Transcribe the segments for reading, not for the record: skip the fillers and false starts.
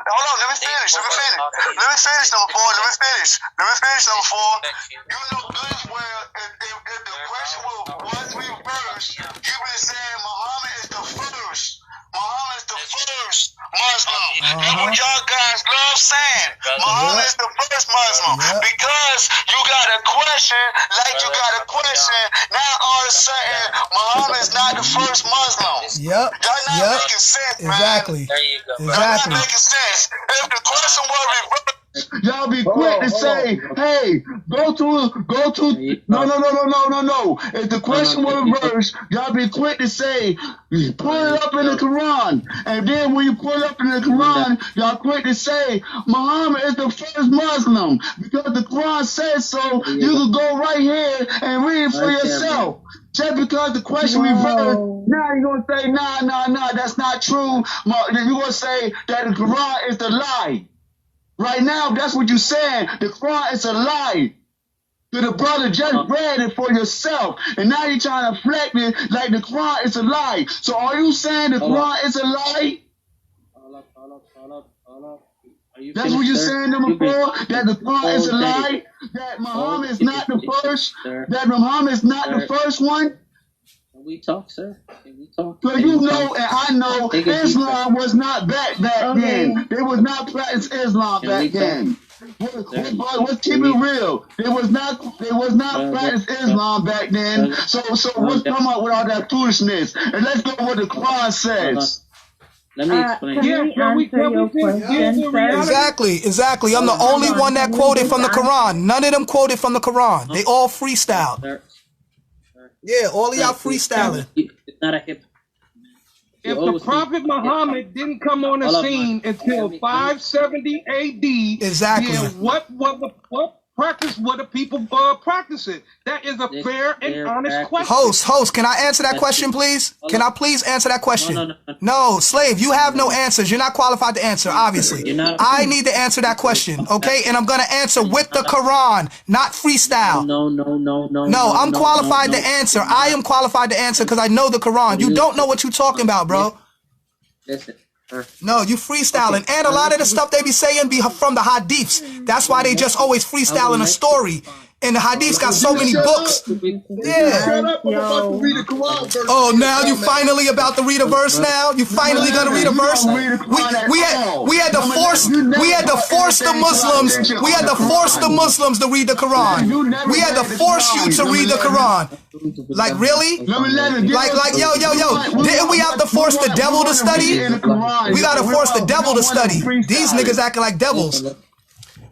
hold on. Let me finish. Let me finish, number four. Let me finish, number four. You know good as well, if the question was reversed, you've been saying Muhammad is the first. Muhammad is the first Muslim. That's what y'all guys love saying. Muhammad is the first Muslim. Because you got a question, like you got a question, now all of a sudden, Muhammad is not the first Muslim. Y'all not making sense, man. Exactly. There you go. Y'all not making sense. If the question was reversed, y'all be quick to say, hey, go to no. If the question was reversed, y'all be quick to say, pull it up in the Quran. And then when you pull it up in the Quran, y'all quick to say, Muhammad is the first Muslim. Because the Quran says so, you can go right here and read it for yourself. Just because the question reversed, now you're going to say, nah, that's not true. You're going to say that the Quran is the lie. Right now, that's what you're saying. The Quran is a lie. The brother just read it for yourself. And now you're trying to reflect it like the Quran is a lie. So are you saying the Quran is a lie? That's what you're saying, number four? That the Quran is a lie? That Muhammad is not the first? That Muhammad is not the first one? Can we talk, sir? Can we talk? So you know and I know Islam was not back then. They was not practicing Islam back then. Let's keep it real. They was not practicing Islam back then. So what's come up with all that foolishness? And let's go what the Quran says. Let me explain. Exactly. I'm the only one that quoted from the Quran. None of them quoted from the Quran. They all freestyled. Yeah, all of y'all freestyling. It's not a hip. If the Prophet Muhammad didn't come on the scene until 570 AD, exactly. Then what practice were the people practicing? That is a fair and honest question. Host, can I answer that question, please? Can I please answer that question? No, slave, you have no answers. You're not qualified to answer, obviously. I need to answer that question, okay? And I'm going to answer with the Quran, not freestyle. No, I'm qualified to answer. I am qualified to answer because I know the Quran. You don't know what you're talking about, bro. Listen. No, you freestyling. And a lot of the stuff they be saying be from the hadiths. That's why they just always freestyling a story. And the hadiths got so many books. Yeah. Oh, now you finally about to read a verse now? You finally gonna read a verse? We had to force the Muslims to read the Quran. We had to force you to read the Quran. Like really? Like yo. Didn't we have to force the devil to study? We gotta force the devil to study. These niggas acting like devils.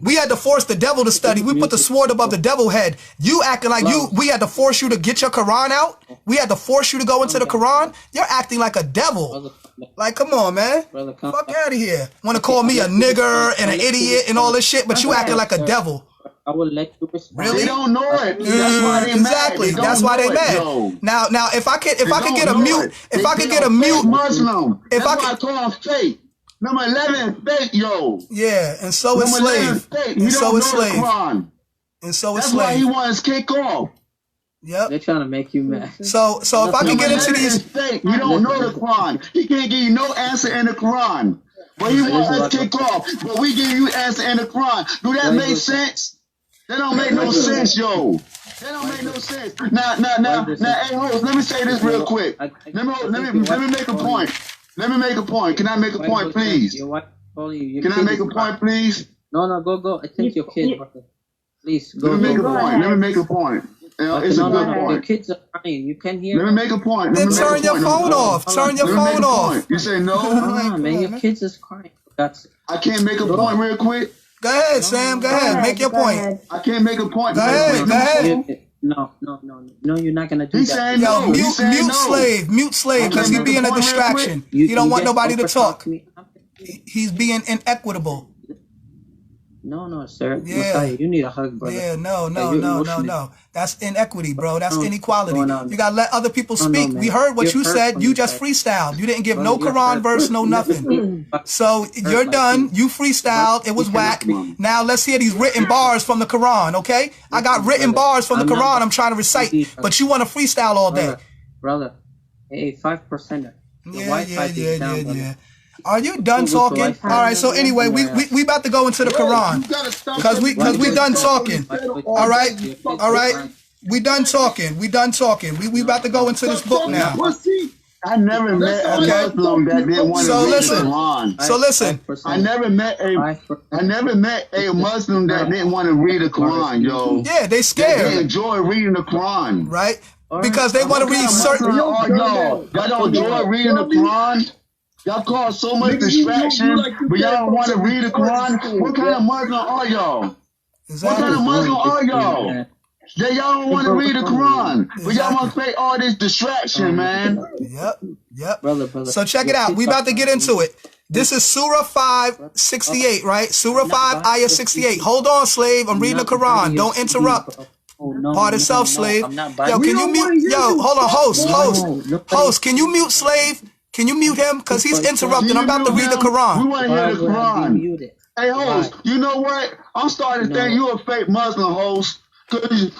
We had to force the devil to study. We put the sword above the devil head. You acting like we had to force you to get your Quran out. We had to force you to go into the Quran. You're acting like a devil. Like, come on, man. Fuck out of here. Want to call me a nigger and an idiot and all this shit, but you acting like a devil. I will let you respond. Really? They don't know it. That's why they exactly. Mad. That's why they mad. Now, if I could get a mute, Muslim. That's why I call him fake. Number 11 is fake, yo. Yeah, and so is slave. And so is slave. And so is slave. That's why he wants to kick off. Yep. They're trying to make you mad. So if I can get into these, fake. You don't know the Quran. He can't give you no answer in the Quran. But he wants us to kick off. But we give you answer in the Quran. Do that make sense? That don't make no sense, yo. That don't make no sense. Now, hey, host, let me say this real quick. Let me make a point. Let me make a point. Can I make a point, please? Can I make a point, please? No, go. I think your kid. Please, go. Let me make a point. Let me make a point. It's a good point. Your kids are crying. You can hear. Let me make a point. Then turn your phone off. Turn your phone off. You say no? Man, your kids is crying. I can't make a point real quick. Go ahead, Sam. Go ahead. Make your point. I can't make a point. Go ahead. No, you're not gonna do that. Yo, mute slave, because he's being a distraction. You don't want nobody to talk. He's being inequitable. No, sir. Yeah. You need a hug, brother. Yeah, no. That's inequity, bro. That's inequality. You gotta let other people speak. We heard what you said. You just freestyled. You didn't give no Quran verse, no nothing. So you're done. You freestyled. It was whack. Now let's hear these written bars from the Quran, okay? I got written bars from the Quran I'm trying to recite, but you want to freestyle all day. Brother, hey, 5%. Yeah. Are you done talking? All right. So anyway, we about to go into the Quran because we done talking. All right. We done talking. We about to go into this book now. I never met a Muslim that didn't want to read the Quran. So listen. I never met a Muslim that didn't want to read the Quran, yo. Yeah, they scared. They enjoy reading the Quran, right? Because they want to read certain. Y'all don't enjoy reading the Quran. Y'all cause so much distraction, but y'all don't want to read the Quran. What kind of Muslim are y'all? What kind of Muslim are y'all? That y'all don't want to read the Quran, but y'all want to pay all this distraction, man. Yep. Brother. So check it out. We about to get into it. This is Surah 5, 68, right? Surah 5, Ayah 68. Hold on, slave. I'm reading the Quran. Don't interrupt. Part itself, slave. Yo, can you mute? Yo, hold on, host. Can you mute slave? Can you mute him? Because he's interrupting. I'm about to read the Quran. We want to hear the Quran. Hey, host, you know what? I'm starting to think you a fake Muslim, host. Cause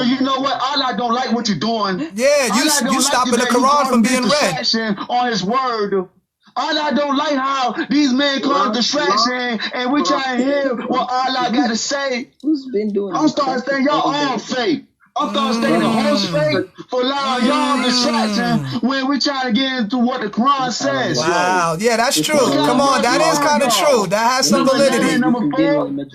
you know what? Allah don't like what you're doing. Yeah, you stopping the Quran from being read. On His word. Allah don't like how these men cause distraction, and we try to hear what Allah got to say. Who's been doing? I'm starting to think y'all all fake. I'm starting to think the host fake for allowing y'all distraction when we trying to get into what the Quran says. Wow, yeah, that's true. Come on, that is kind of true. That has some validity.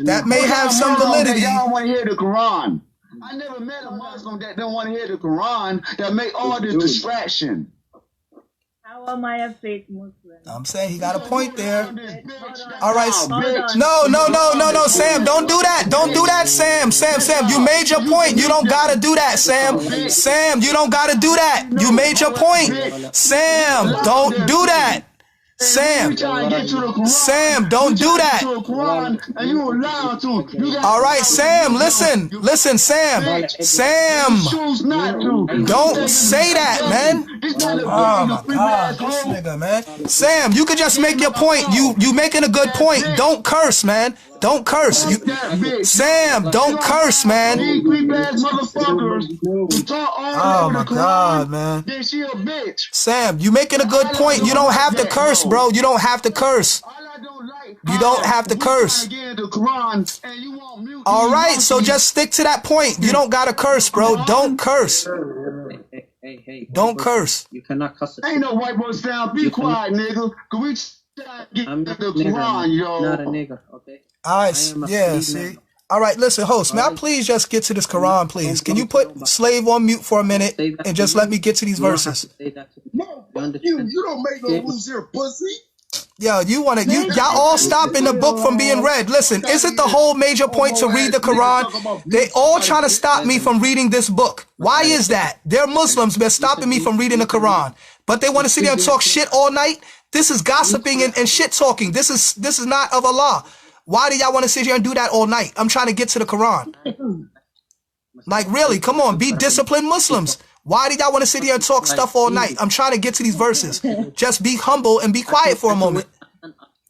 That may have some validity. Y'all want to hear the Quran. I never met a Muslim that don't want to hear the Quran that make all this distraction. How am I a fake Muslim? I'm saying he got a point there. All right. No, Sam, don't do that. Don't do that, Sam. Sam, you made your point. You don't got to do that, Sam. Sam, you don't got to do that. You made your point. Sam, don't do that. Sam, don't do that. All right, Sam, listen, Sam, don't say that, man. Oh my God, this nigga, man. Sam, you could just make your point. You making a good point. Don't curse, man. Don't curse. Sam, don't curse, man. Oh my God, man. Sam, you making a good point. You don't have to curse, bro. You don't have to curse. You don't have to curse. All right, so just stick to that point. You don't gotta curse, bro. Don't curse. Hey. Don't curse. You cannot cuss. Ain't no white boy sound. Be quiet, nigga. Can we get I'm the not a nigger, Quran, yo? not a nigger, okay? All right, yeah, see. All right, listen, host, may I please just get to this Quran, please? Can you put slave on mute for a minute and just let me get to these verses? No, you don't make no rules here, pussy. Yo, y'all all stopping the book from being read. Listen, isn't the whole major point to read the Quran? They all trying to stop me from reading this book. Why is that? They're Muslims, they're stopping me from reading the Quran. But they want to sit there and talk shit all night? This is gossiping and shit talking. This is not of Allah. Why do y'all want to sit here and do that all night? I'm trying to get to the Quran. Like, really, come on, be disciplined Muslims. Why do y'all want to sit here and talk stuff all night? I'm trying to get to these verses. Just be humble and be quiet for a moment.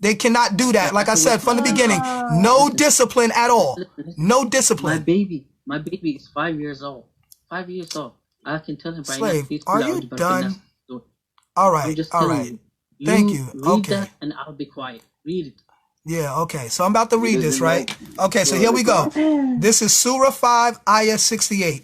They cannot do that. Like I said from the beginning, no discipline at all. No discipline. My baby is 5 years old. 5 years old. I can tell him right Slave, now. are you done? All right. Thank you. Read that and I'll be quiet. Read it. Yeah, okay. So I'm about to read this, right? Okay, so here we go. This is Surah 5, Ayah 68.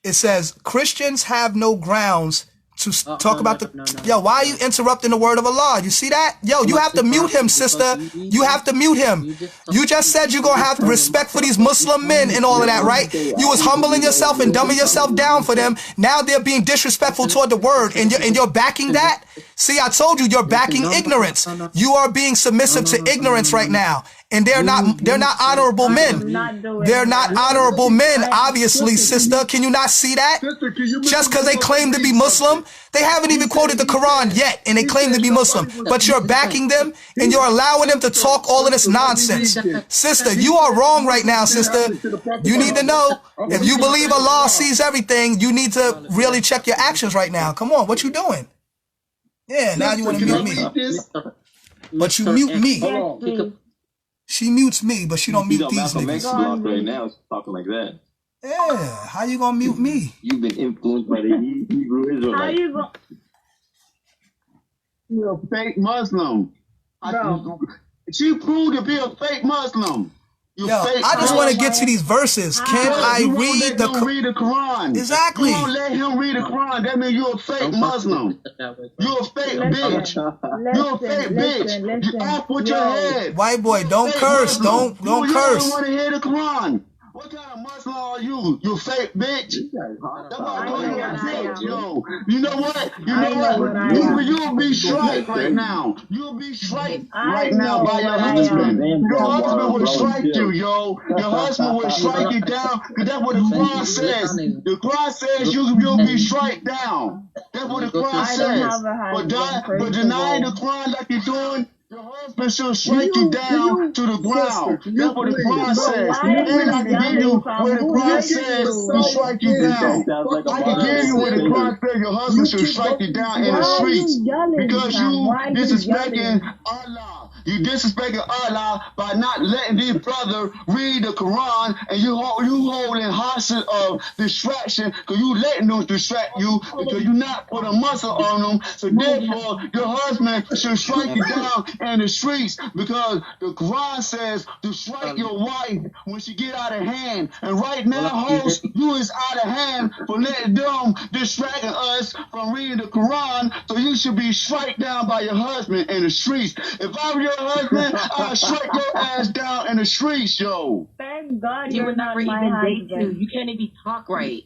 It says, Christians have no grounds to talk about the... Yo, why are you interrupting the word of Allah? You see that? Yo, you have to mute him, sister. You have to mute him. You just said you're going to have respect for these Muslim men and all of that, right? You was humbling yourself and dumbing yourself down for them. Now they're being disrespectful toward the word, and you're backing that? See, I told you, you're backing ignorance. You are being submissive to ignorance right now. And they're not honorable men. They're not honorable men, obviously, sister. Can you not see that? Just because they claim to be Muslim, they haven't even quoted the Quran yet, and they claim to be Muslim. But you're backing them, and you're allowing them to talk all of this nonsense. Sister, you are wrong right now, sister. You need to know, if you believe Allah sees everything, you need to really check your actions right now. Come on, what you doing? Yeah, now you want to mute me. But you mute me. She mutes me, but she don't mute these niggas. Right now, talking like that. Yeah, how you gonna mute me? You've been influenced by the Hebrew Israelites. You're a fake Muslim. Bro. She proved to be a fake Muslim. Yo, I just want to get to these verses. Can I read the Quran? Exactly. You won't let him read the Quran. That means you're a fake Muslim. You're a fake bitch. You're a fake bitch. You off with your head. White boy, don't curse. Don't curse. You don't want to hear the Quran. What kind of Muslim are you? You fake bitch. That's why I call you a bitch, yo. You know what? You'll be strike right now. You'll be strike right now by your husband. Your husband will strike you, yo. Your husband will strike you down. Because that's what the Quran says. The Quran says you'll be strike down. That's what the Quran says. But denying the Quran like you're doing, your husband should strike you down to the ground. That's what the Quran says. And I can give you where the Quran says to strike you down. I can give you where the Quran says your husband should strike you down in the streets because you disrespecting Allah. You disrespecting Allah by not letting these brothers read the Quran, and you holding hostage of distraction because you letting them distract you because you not put a muscle on them. So therefore, your husband should strike you down in the streets because the Quran says to strike your wife when she get out of hand. And right now, host, you is out of hand for letting them distracting us from reading the Quran. So you should be struck down by your husband in the streets. If I were your husband, I'll strike your ass down in the streets, yo. Thank God You you're would not never my even date husband. you. You can't even talk right.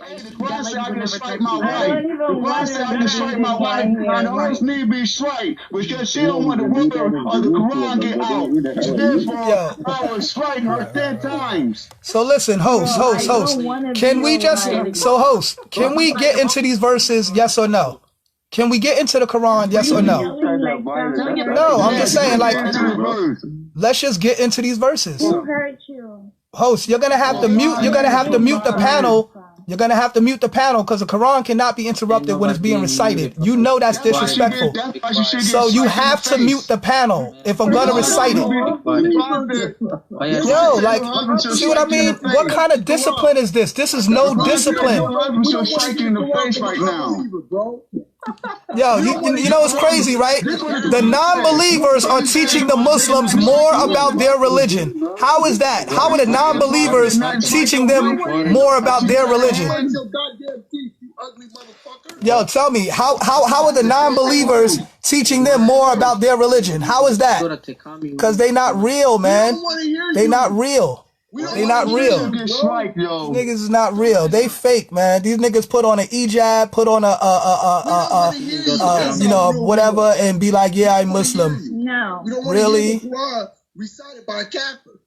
Hey, the Quran said I can strike my I wife. don't The even Quran want said I to can strike my wife, and the host need to be strike because she don't want the word of the Quran get out. So therefore, I will strike her 10 times. So listen, host. Can we host, can we get into these verses, yes or no? Can we get into the Quran, yes or no? No, I'm just saying, like, let's just get into these verses. Who hurt you? Host, you're gonna have to mute the panel. You're gonna have to mute the panel because the Quran cannot be interrupted when it's being recited. You know that's disrespectful. So you have to mute the panel if I'm gonna recite it. Yo, like, see what I mean? What kind of discipline is this? This is no discipline. Yo, you know it's crazy, right? The non-believers are teaching the Muslims more about their religion. How is that? How are the non-believers teaching them more about their religion? Yo, tell me, how are the non-believers teaching them more about their religion? How is that? Because they not real, man. They not real. They not real. These niggas is not real. They fake, man. These niggas put on an ijab, put on whatever, and be like, yeah, I'm Muslim. No. Really? Recited by a Catholic.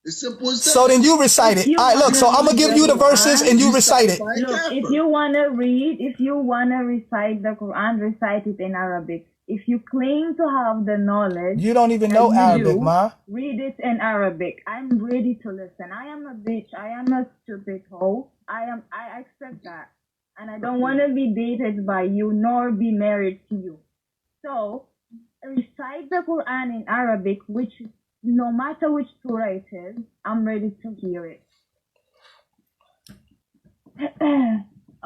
It's simple as that. So then you recite it. All right, look, so I'm going to give you the verses and you recite it. Look, if you want to recite the Quran, recite it in Arabic. If you claim to have the knowledge, you don't even know Arabic, ma. Read it in Arabic. I'm ready to listen. I am a bitch. I am a stupid hoe. I accept that. And I don't want to be dated by you nor be married to you. So, recite the Quran in Arabic, which no matter which surah it is, I'm ready to hear it.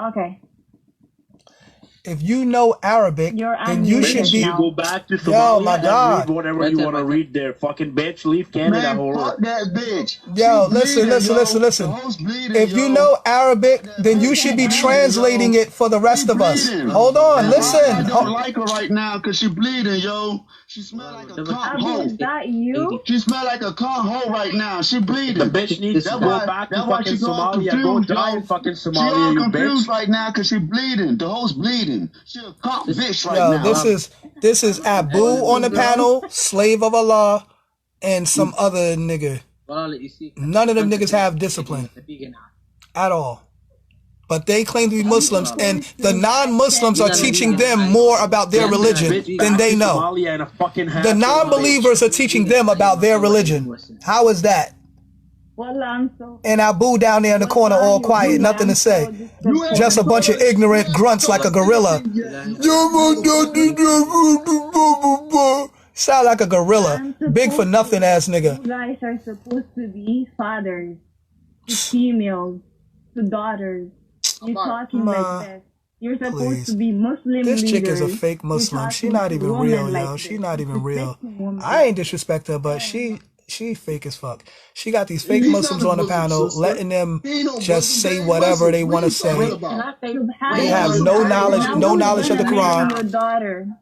Okay. If you know Arabic, then you should be. Go back to Somalia, yo, my God. Read whatever you want to read there. Fucking bitch, leave Canada. Man, fuck that bitch. Yo, listen. If you know Arabic, then you should be translating it for the rest of us. Hold on, listen. I don't like her right now because she bleeding, yo. She smell like a cunt hoe. Is that you? She smell like a cunt hoe right now. She bleeding. The bitch needs to go back to fucking Somalia. Go die in fucking Somalia, she all you confused bitch. right now because she bleeding. The host bleeding. She a cunt bitch right now. This is Abu on the panel, slave of Allah, and some other nigga. None of them niggas have discipline at all. But they claim to be Muslims, and the non-Muslims are teaching them more about their religion than they know. The non-believers are teaching them about their religion. How is that? And Abu down there in the corner all quiet, nothing to say. Just a bunch of ignorant grunts like a gorilla. Sound like a gorilla. Big for nothing ass nigga. You guys are supposed to be fathers to females, to daughters. You're talking like this. You're supposed to be Muslim This chick is a leaders. fake Muslim. She not even real, yo. She not even real. I ain't disrespect her, but she fake as fuck. She got these fake Muslims on the panel, letting them just say whatever they want to say. They have no knowledge of the Quran.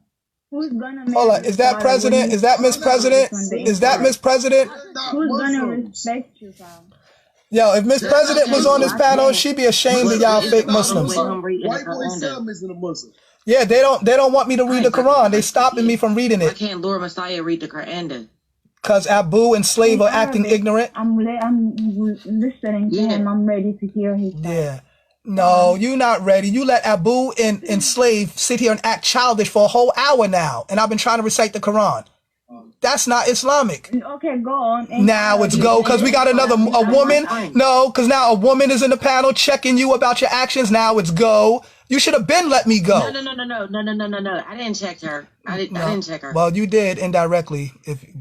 Who's gonna Hold on, is that President? Is that Miss President? Is that Miss President? Who's gonna respect you, fam? Yo, if Miss President was on this panel, she'd be ashamed of y'all fake Muslims. White boy Sam isn't a Muslim. Yeah, they don't want me to read the Quran. They stopping me from reading Why it. can't Lord Messiah read the Quran then? Cause Abu and Slave are acting ignorant. I'm listening to him. I'm ready to hear his side. Yeah. No, you not ready. You let Abu and Slave sit here and act childish for a whole hour now. And I've been trying to recite the Quran. That's not Islamic. Okay, go on. Now it's go, because we got a woman. No, because now a woman is in the panel checking you about your actions. Now it's go. You should have been let me go. No. I didn't check her. I didn't check her. Well, you did indirectly,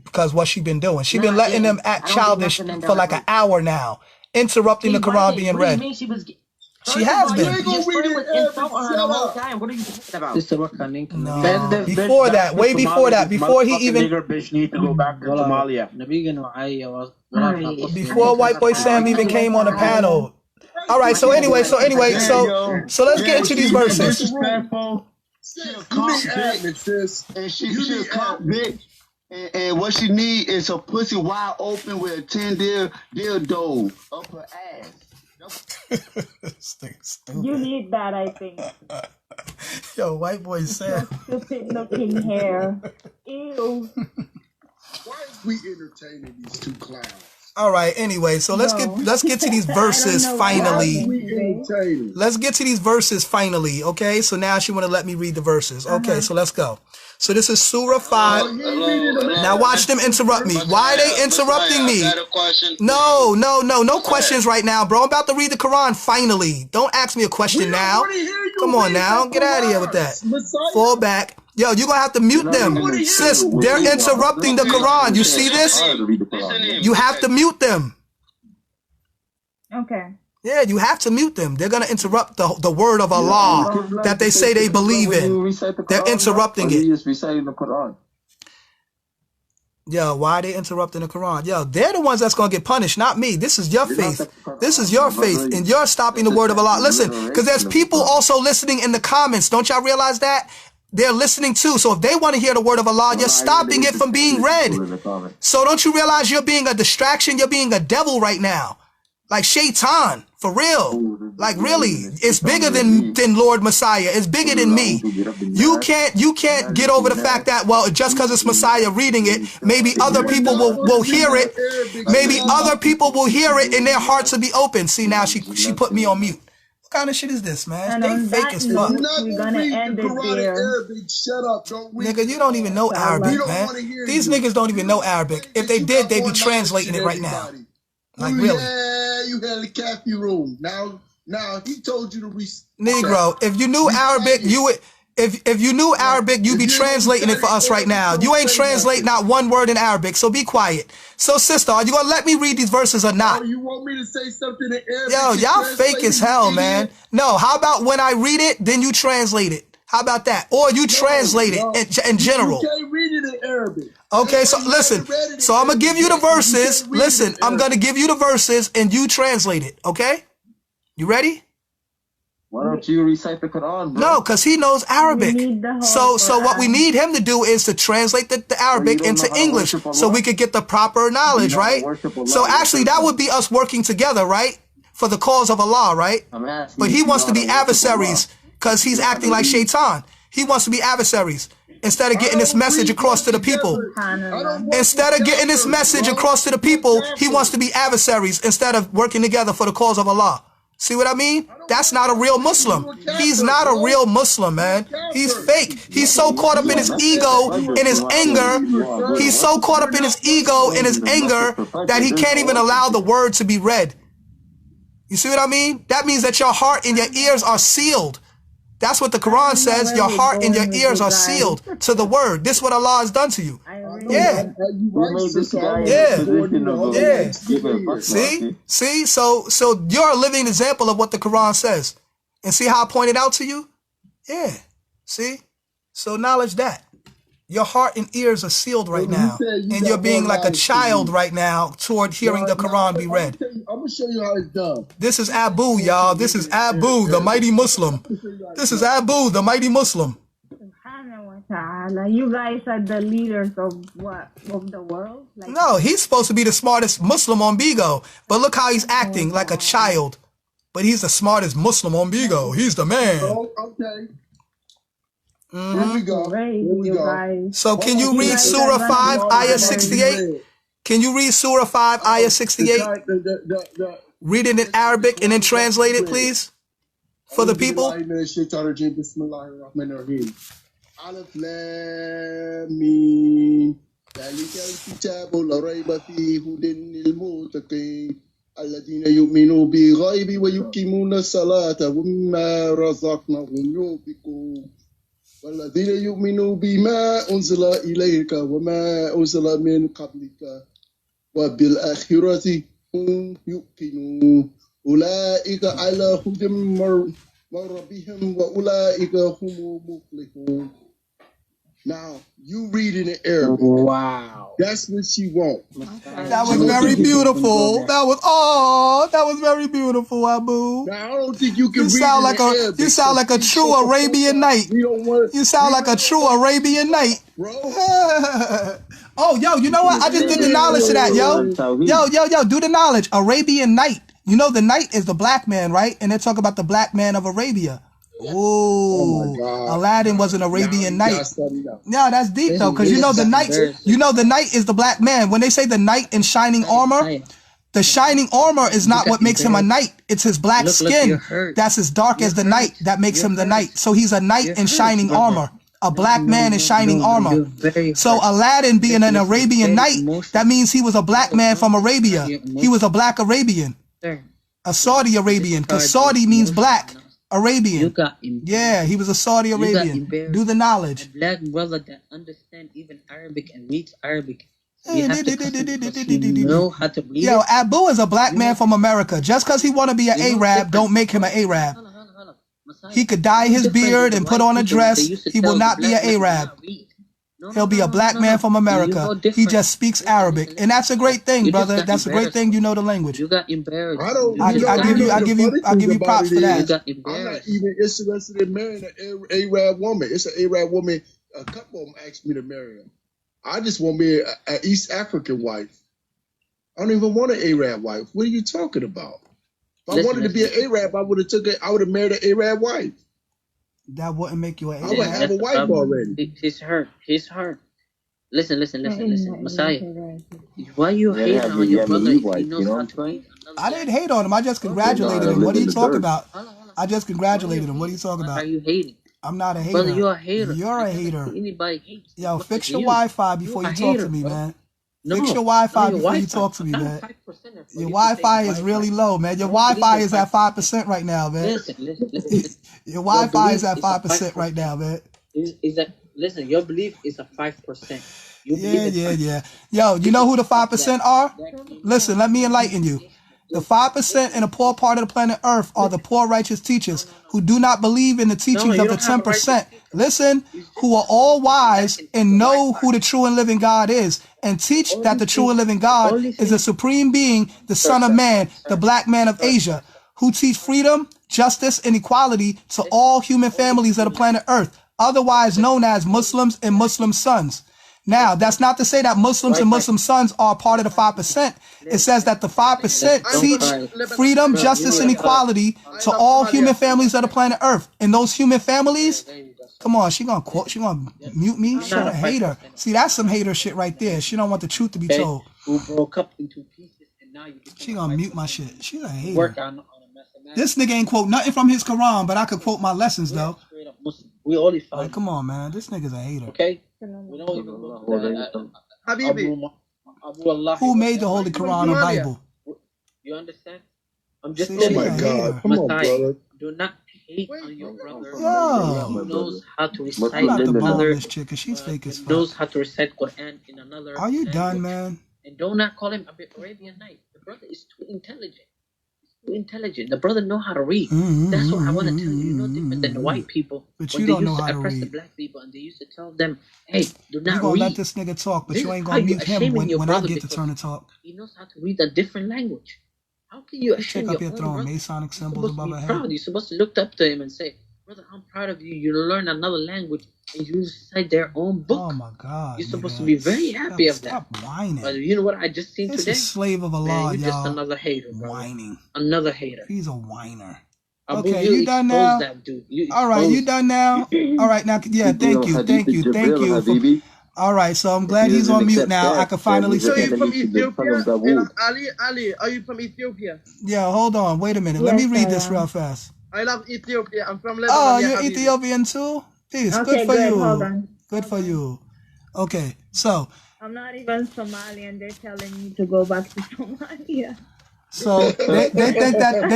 because what she been doing. She been letting them act childish for like an hour now, interrupting the Quran being read. She has been. What are you talking about? No. Before that, way before that, before he even. Bitch need to go back to Somalia. Before White Boy Sam even came on the panel. All right. So anyway, so let's get into these verses. And what she need is a pussy wide open with a 10 dildo up her ass. You need that, I think. Yo, White Boy Sam. Stupid looking hair. Ew. Why are we entertaining these two clowns? All right. Anyway, so let's get to these verses finally. Let's get to these verses finally. Okay. So now she want to let me read the verses. Okay. So let's go. So this is Surah 5. Now watch them interrupt me. Why are they interrupting me? No questions right now, bro. I'm about to read the Quran finally. Don't ask me a question now. Come on now. Get out of here with that. Fall back. Yo, you're going to have to mute them. Sis, they're interrupting the Quran. You see this? You have to mute them. Okay. Yeah, you have to mute them. They're going to interrupt the word of Allah that they say they believe in. They're interrupting it. Yo, why are they interrupting the Quran? Yo, they're the ones that's going to get punished, not me. This is your faith. This is your faith, and you're stopping the word of Allah. Listen, because there's people also listening in the comments. Don't y'all realize that? They're listening too. So if they want to hear the word of Allah, you're stopping it from being read. So don't you realize you're being a distraction? You're being a devil right now. Like Shaitan, for real. Like really, it's bigger than Lord Messiah. It's bigger than me. You can't get over the fact that, well, just because it's Messiah reading it, maybe other people will hear it. Maybe other people will hear it and their hearts will be open. See, now she put me on mute. What kind of shit is this, man? They fake as fuck. We're gonna end it there. Shut up, don't read. Nigga, you don't even know Arabic, man. These niggas don't even know Arabic. If they did, they'd be translating it right now. Like really? Yeah, you had a cafe room. Now he told you to Negro, if you knew Arabic, you would. If you knew Arabic, you'd be translating it for us right now. You ain't translating not one word in Arabic, so be quiet. So, sister, are you gonna let me read these verses or not? Oh, you want me to say something in Arabic? Yo, y'all fake as hell, man. No, how about when I read it, then you translate it? How about that? Or you translate it in general. You can't read it in Arabic. Okay, so listen. So I'm gonna give you the verses. Listen, I'm gonna give you the verses and you translate it. Okay? You ready? Why don't you recite the Quran, bro? No, because he knows Arabic. So what we need him to do is to translate the Arabic into English so we could get the proper knowledge, right? So actually, that would be us working together, right? For the cause of Allah, right? But he wants to be adversaries because he's acting like Shaitan. He wants to be adversaries instead of getting this message across to the people. Instead of getting this message across to the people, he wants to be adversaries instead of working together for the cause of Allah. See what I mean? That's not a real Muslim. He's not a real Muslim, man. He's fake. He's so caught up in his ego, in his anger. He's so caught up in his ego, in his anger, that he can't even allow the word to be read. You see what I mean? That means that your heart and your ears are sealed. That's what the Quran says. Your heart and your ears are sealed to the word. This is what Allah has done to you. Yeah. See? So you're a living example of what the Quran says. And see how I pointed out to you? Yeah. See? So acknowledge that. Your heart and ears are sealed right now. And you're being like a child right now toward hearing the Quran be read. I'm going to show you how it's done. This is Abu, y'all. This is Abu, the mighty Muslim. This is Abu, the mighty Muslim. You guys are the leaders of what? Of the world? Like, no, he's supposed to be the smartest Muslim on Bigo. But look how he's acting like a child. But he's the smartest Muslim on Bigo. He's the man. Oh, okay. Mm-hmm. Here we go. Here we go. So can you read Surah 5, Ayah 68? Can you read Surah 5, Ayah 68? Read it in Arabic and then translate it, please, for the people. Alif Lam Mim. ذلك الكتاب لا ريب فيه هدى للمتقين الذين يؤمنون بالغيب ويقيمون الصلاة ومما رزقناهم ينفقون والذين يؤمنون بما أنزل إليك وما أنزل من قبلك وبالآخرة هم يوقنون أولئك على هدى من ربهم وأولئك هم المفلحون. Now, you read it in Arabic. Wow. That's what she wants. That was very beautiful. That was very beautiful, Abu. Now, I don't think you can read sound it like in a Arabic. You sound like a true Arabian night. You sound like a true Arabian night. Bro. Oh, yo, you know what? I just did the knowledge to that, yo. Yo, do the knowledge. Arabian night. You know the night is the black man, right? And they talk about the black man of Arabia. Ooh, Aladdin was an Arabian night. No, that's deep though, because you know the night. You know the night is the black man. When they say the knight in shining armor, the shining armor is not what makes him a knight. It's his black skin that's as dark as the night that makes him the knight. So he's a knight in shining armor. A black man in shining armor. So Aladdin being an Arabian knight, that means he was a black man from Arabia. He was a black Arabian, a Saudi Arabian, because Saudi means black. Arabian. Yeah, he was a Saudi Arabian. Do the knowledge. A black brother that understand even Arabic and reads Arabic. Know how to believe. Yo, Abu is a black man from America. Just because he want to be an Arab, don't make him an Arab. He could dye his beard and put on a dress. He will not be an Arab. He'll be a black man from America. He just speaks Arabic, and that's a great thing, brother. That's a great thing. You know the language. You got embarrassed. I give you props for that. I'm not even interested in marrying an Arab woman. It's an Arab woman. A couple of them asked me to marry her. I just want me an East African wife. I don't even want an Arab wife. What are you talking about? If I wanted to be an Arab, I would have married an Arab wife. That wouldn't make you an Arab. I would have a wife already. He's hurt. Listen. Messiah. Why you hate on your brother if he knows how to read? I didn't hate on him. I just congratulated him. What are you talking about? I just congratulated him. What are you talking about? Are you hating? I'm not a hater. Brother, you're a hater. You're a hater. Anybody hates. Yo, fix your Wi-Fi before you talk to me, man. Fix your Wi-Fi before you talk to me, man. Your Wi-Fi is really low, man. Your Wi-Fi is at 5% right now, man. Listen. Your Wi-Fi is at 5% right now, man. Listen, your belief is a 5%. Yeah. Yo, you know who the 5% are? Listen, let me enlighten you. The 5% in the poor part of the planet Earth are the poor righteous teachers who do not believe in the teachings of the 10%. Listen, who are all wise and know who the true and living God is, and teach that the true and living God is the supreme being, the Son of Man, the black man of Asia, who teach freedom, justice, and equality to all human families of the planet Earth, otherwise known as Muslims and Muslim sons. Now, that's not to say that Muslims and Muslim sons are part of the 5%. It says that the 5% teach freedom, justice, and equality to all human families of the planet Earth. And those human families, come on, she gonna mute me? She's a hater. See, that's some hater shit right there. She don't want the truth to be told. Who broke up into pieces and now you she gonna mute my shit. She's a hater. This nigga ain't quote nothing from his Quran, but I could quote my lessons though. We only fight. Like, come on, man. This nigga's a hater. Okay? We don't even go to Who made the Holy Quran or Bible? You understand? I'm just saying. Oh my God. Come on, brother. Do not hate on your brother. Yo. He knows how to recite another. This chick, she's fake as fuck. Knows how to recite Quran in another. Are you done, man? And do not call him Arabian Night. The brother is too intelligent. too intelligent. The brother know how to read. That's what I want to tell you. You're no different than the white people. But when you they don't know used how to to oppress read. the black people, and they used to tell them, "Hey, do not You're gonna read." let this nigga talk, but This you is ain't how gonna you mute him shaming your when I brother get to turn to because talk. he knows how to read a different language. How can you You shame take up your your own throwing brother? Masonic You're symbols supposed to above be her head. proud. You're supposed to look up to him and say, "Brother, I'm proud of you. You learn another language and you recite their own book." Oh my God, You're supposed nigga. to be very happy of that. Stop whining. But you know what I just seen This today? is slave of Allah, Man, you're just y'all. another hater, bro. Whining. Another hater. He's a whiner. Abu, Okay, you done now? that dude. You All right, you done now? All right, now, yeah, thank you. All right, so I'm glad he's on mute now. I can finally So speak. you from Ethiopia? Ali, are you from Ethiopia? Yeah, hold on, wait a minute. Let me read this real fast. I love Ethiopia. I'm from Lebanon. Oh, you're Ethiopian too? Peace. Okay, good for good. you. Hold on. Good for you. Okay, so. I'm not even Somalian. They're telling me to go back to Somalia. So they think that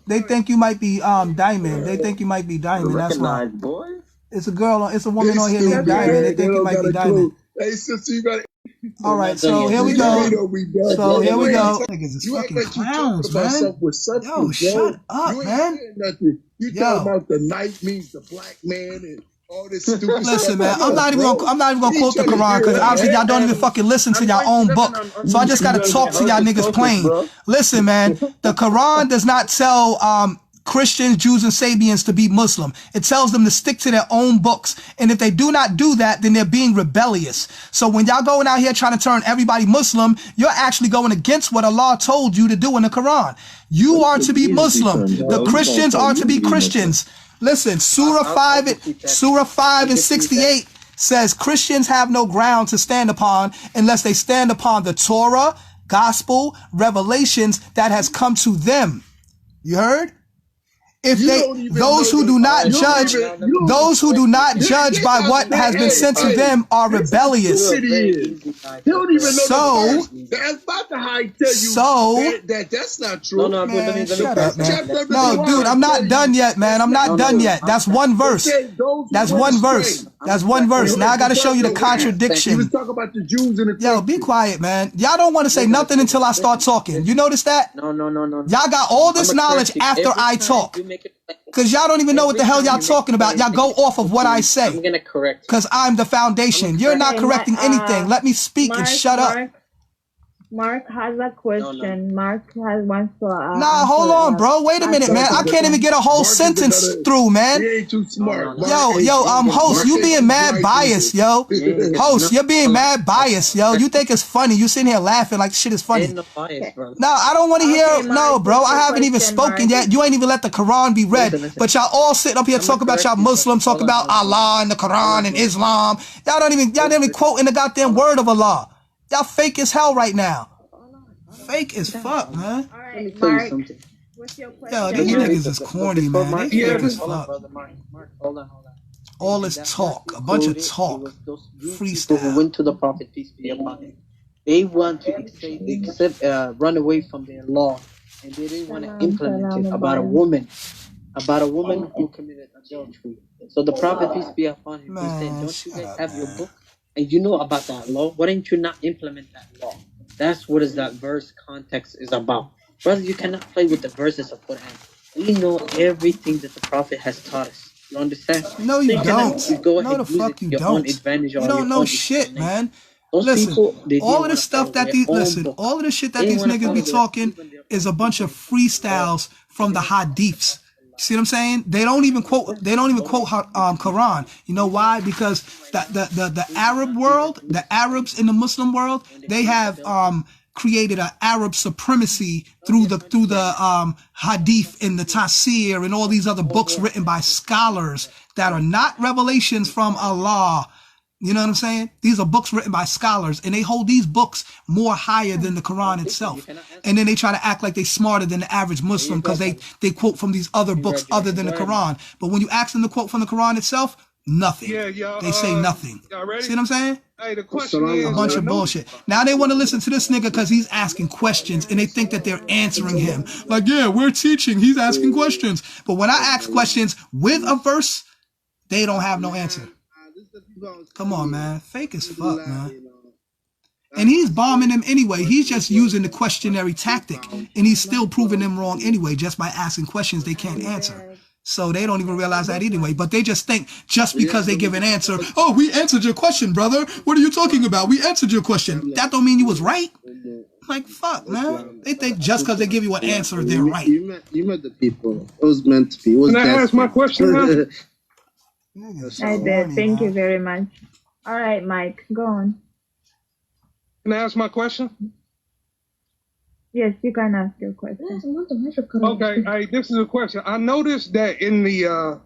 they think you might be Diamond. They think you might be Diamond. That's why. It's a girl. It's a woman on here named Diamond. They think you might be Diamond. Hey, sister, you got. All right, so here we go. So here we go. Niggas is fucking clowns, man. Yo, shut up, man. You talking about the night means the black man and all this stupid stuff. Listen, man, I'm not even gonna quote the Quran because obviously y'all don't even fucking listen to your own book. So I just gotta talk to y'all niggas plain. Listen, man, the Quran does not tell Christians, Jews, and Sabians to be Muslim. It tells them to stick to their own books. And if they do not do that, then they're being rebellious. So when y'all going out here trying to turn everybody Muslim, you're actually going against what Allah told you to do in the Quran. You are to be Muslim. The Christians are to be Christians. Listen, Surah 5 and 68 says Christians have no ground to stand upon unless they stand upon the Torah, gospel, revelations that has come to them. You heard? If those who do not judge by what has been sent to them are rebellious. So that's not true. Man, shut up, man. No, dude, I'm not done yet, man. I'm not done yet. That's one verse. That's one verse. Now I gotta show you the contradiction. You was talking about the Jews and the Yo, be quiet, man. Y'all don't want to say nothing until I start talking. You notice that? No. Y'all got all this knowledge after I talk. Because y'all don't even know what the hell y'all talking about. Y'all go off of what I say. I'm gonna correct. Because I'm the foundation. You're not correcting anything. Let me speak and shut up. Mark has a question. Mark wants to. Nah, hold on, bro. Wait a minute, man. I can't even get a whole sentence through, man. He ain't too smart. Yo, host, you being mad biased, yo. Host, you're being mad biased, yo. You think it's funny. You sitting here laughing like shit is funny. No, I don't want to hear. No, bro. I haven't even spoken yet. You ain't even let the Quran be read. But y'all all sitting up here talking about y'all Muslims, talking about Allah and the Quran and Islam. Y'all don't even quote in the goddamn word of Allah. Y'all fake as hell right now. Fake as fuck, man. All right, Mark. What's your question? Yo, these niggas is corny, man. They fake as fuck. Mark, hold on. All this talk, a bunch of talk, freestyle. Who went to the Prophet, peace be upon him. They want to run away from their law, and they didn't want to implement it about a woman who committed adultery. So the Prophet, peace be upon him, he said, "Don't you guys have your book? And you know about that law. Why don't you not implement that law?" That's what is that verse context is about. Brother, you cannot play with the verses of Quran. We know everything that the Prophet has taught us. You understand? No, you don't. No, the fuck you don't. You don't know shit, man. Listen, all of the stuff that all of the shit that these niggas be talking is a bunch of freestyles from the hadiths. See what I'm saying? They don't even quote Quran. You know why? Because the Arab world, the Arabs in the Muslim world, they have created an Arab supremacy through the hadith and the tafsir and all these other books written by scholars that are not revelations from Allah. You know what I'm saying? These are books written by scholars, and they hold these books more higher than the Quran itself. And then they try to act like they're smarter than the average Muslim because they quote from these other books other than the Quran. But when you ask them to quote from the Quran itself, nothing. They say nothing. See what I'm saying? Hey, the question is, a bunch of bullshit. Now they want to listen to this nigga because he's asking questions and they think that they're answering him. Like, yeah, we're teaching. He's asking questions. But when I ask questions with a verse, they don't have no answer. Come on, man. Fake as fuck, man. And he's bombing them anyway. He's just using the questionary tactic. And he's still proving them wrong anyway, just by asking questions they can't answer. So they don't even realize that anyway. But they just think just because they give an answer, oh, we answered your question, brother. What are you talking about? We answered your question. That don't mean you was right. Like, fuck, man. They think just because they give you an answer, they're right. You met the people. It was meant to be. It was Can I ask my question now? I did. Thank you very much. All right, Mike, go on. Can I ask my question? Yes, you can ask your question. Okay, this is a question. I noticed that in the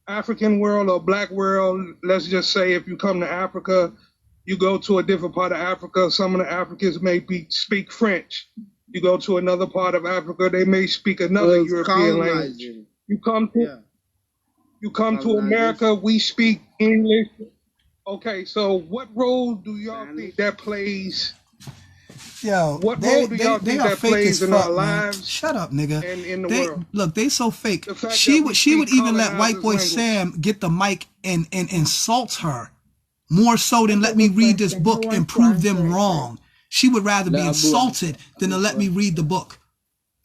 African world or black world, let's just say if you come to Africa, you go to a different part of Africa, some of the Africans may speak French. You go to another part of Africa, they may speak another European language. You come to America, we speak English. Okay, so what role do y'all think that plays? Yo, what role do y'all think that plays in our lives? Man. Shut up, nigga. And in the world. Look, they so fake. She would even let White Boy Sam get the mic and insult her more so than let me read this book and prove them wrong. She would rather be insulted than to let me read the book.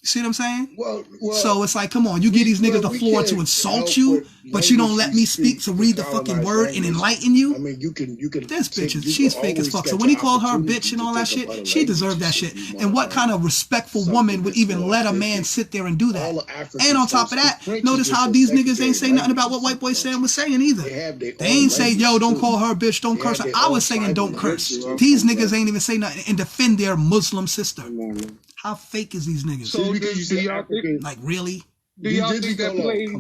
You see what I'm saying? Well, so it's like, come on, you give these niggas the floor to insult you, but you don't let me speak to read the fucking word and enlighten you? I mean, you can. This bitch, she's fake as fuck. So when he called her a bitch and all that shit, she deserved that shit. And what kind of respectful woman would even let a man sit there and do that? And on top of that, notice how these niggas ain't say nothing about what White Boy Sam was saying either. They ain't say, yo, don't call her a bitch, don't curse her. I was saying don't curse. These niggas ain't even say nothing and defend their Muslim sister. How fake is these niggas? So because you say African, like really? Do y'all think that plays?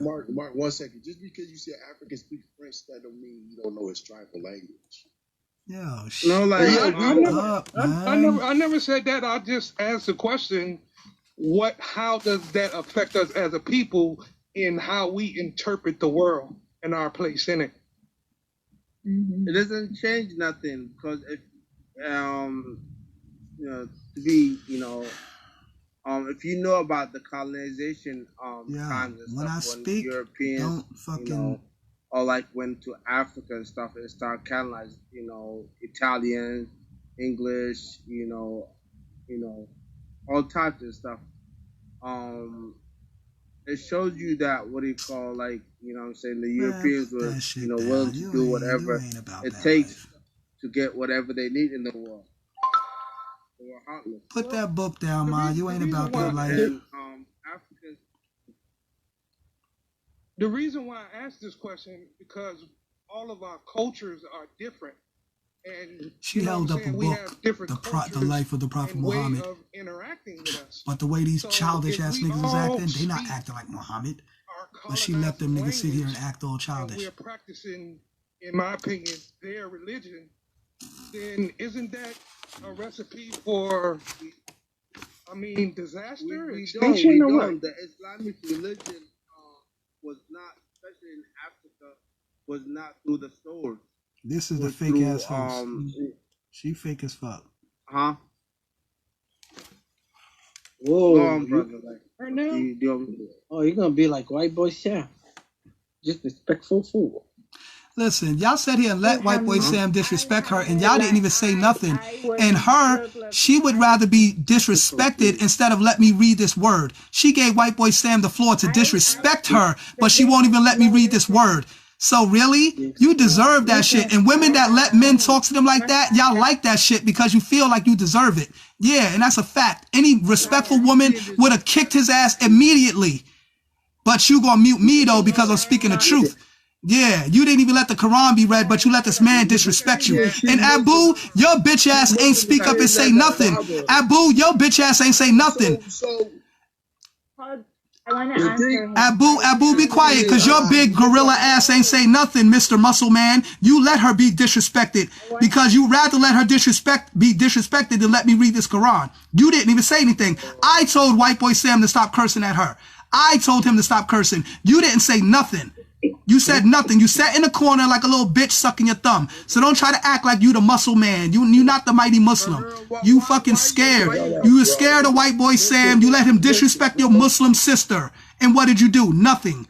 Mark, 1 second. Just because you say African speak French, that don't mean you don't know his tribal language. Yo, shit. No, like I never said that. I just asked the question: how does that affect us as a people in how we interpret the world and our place in it? It doesn't change nothing because if to be, if you know about the colonization times and stuff, when Europeans, or like went to Africa and stuff and started colonizing, Italian, English, all types of stuff. It shows you that the Europeans were, willing to do whatever it takes to get whatever they need in the world. Put that book down, Ma. You ain't about that life. The reason why I asked this question because all of our cultures are different, and she held up a book, the life of the Prophet Muhammad. But the way these childish ass niggas is acting, they not acting like Muhammad. But she let them niggas sit here and act all childish. We're practicing, in my opinion, their religion. Then isn't that a recipe for, disaster? Extinction or what? The Islamic religion was not, especially in Africa, was not through the sword. This is the fake ass host. She fake as fuck. Huh? Whoa, brother. Right now? You're gonna be like White Boy Sam. Just respectful fool. Listen, y'all sat here and let White Boy Sam disrespect her, and y'all didn't even say nothing. And her, she would rather be disrespected instead of let me read this word. She gave White Boy Sam the floor to disrespect her, but she won't even let me read this word. So really, you deserve that shit. And women that let men talk to them like that, y'all like that shit because you feel like you deserve it. Yeah, and that's a fact. Any respectful woman would have kicked his ass immediately. But you gonna mute me though because I'm speaking the truth. Yeah, you didn't even let the Quran be read, but you let this man disrespect you. And Abu, your bitch ass ain't speak up and say nothing. Abu, your bitch ass ain't say nothing. Abu, be quiet, because your big gorilla ass ain't say nothing, Mr. Muscle Man. You let her be disrespected because you rather let her be disrespected than let me read this Quran. You didn't even say anything. I told White Boy Sam to stop cursing at her. I told him to stop cursing. You didn't say nothing. You said nothing. You sat in the corner like a little bitch sucking your thumb. So don't try to act like you the muscle man. You're not the mighty Muslim. You fucking scared. You were scared of White Boy Sam. You let him disrespect your Muslim sister. And what did you do? Nothing.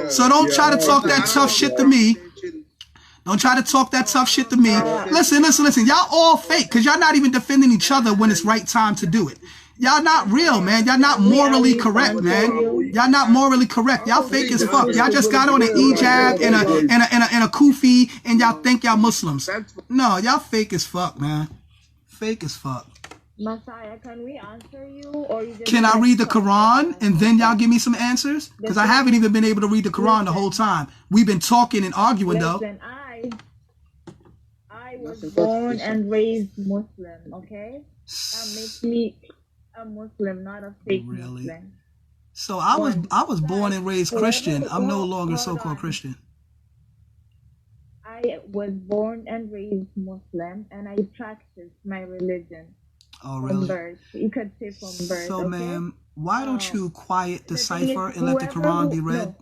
So don't try to talk that tough shit to me. Don't try to talk that tough shit to me. Listen. Y'all all fake because y'all not even defending each other when it's right time to do it. Y'all not real, man. Y'all not morally correct, man. Y'all not morally correct. Y'all fake as fuck. Y'all just got on an hijab and a kufi and y'all think y'all Muslims. No, y'all fake as fuck, man. Fake as fuck. Messiah, can we answer you, or you just can I read the Quran and then y'all give me some answers? Because I haven't even been able to read the Quran the whole time. We've been talking and arguing though. I was born and raised Muslim. Okay, that makes me a Muslim, not a fake Muslim. So I was born and raised Christian. I'm no longer so-called Christian. I was born and raised Muslim, and I practice my religion. Oh, really? From birth. You could say from birth. So, okay? ma'am, why don't you quiet the cipher and let the Quran be read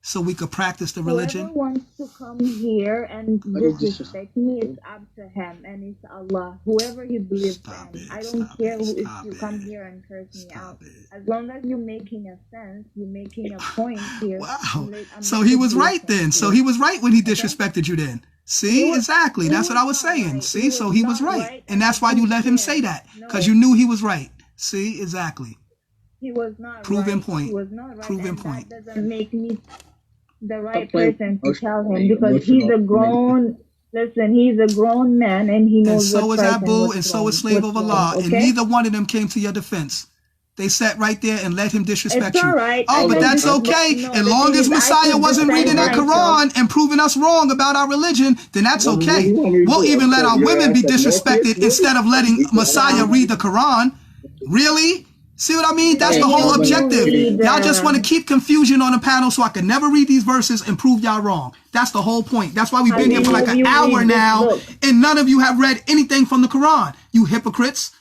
so we could practice the religion? Whoever wants to come here and disrespect me, it's up to him, and it's Allah. Whoever you believe in. I don't care if you come here and curse me out. As long as you're making a sense, you're making a point here. Wow. So he was right then. So he was right when he disrespected you then. See, exactly. That's what I was saying. Right. See, so he was right. And that's why you let him say that. Because you knew he was right. See, exactly. He was not Proven right. point. He was not right. Proven point. That doesn't make me the right person to tell him, because he's a grown, he's a grown man and he knows what's right. And so is Abu and so is Slave of Allah. Okay? And neither one of them came to your defense. They sat right there and let him disrespect you. Right. Oh, but that's okay. As long as Messiah wasn't reading that Quran and proving us wrong about our religion, then that's okay. We'll even let our women be disrespected instead of letting Messiah read the Quran. Really? See what I mean? That's the whole objective. Y'all just want to keep confusion on the panel so I can never read these verses and prove y'all wrong. That's the whole point. That's why we've been here for like an hour now, and none of you have read anything from the Quran, you hypocrites.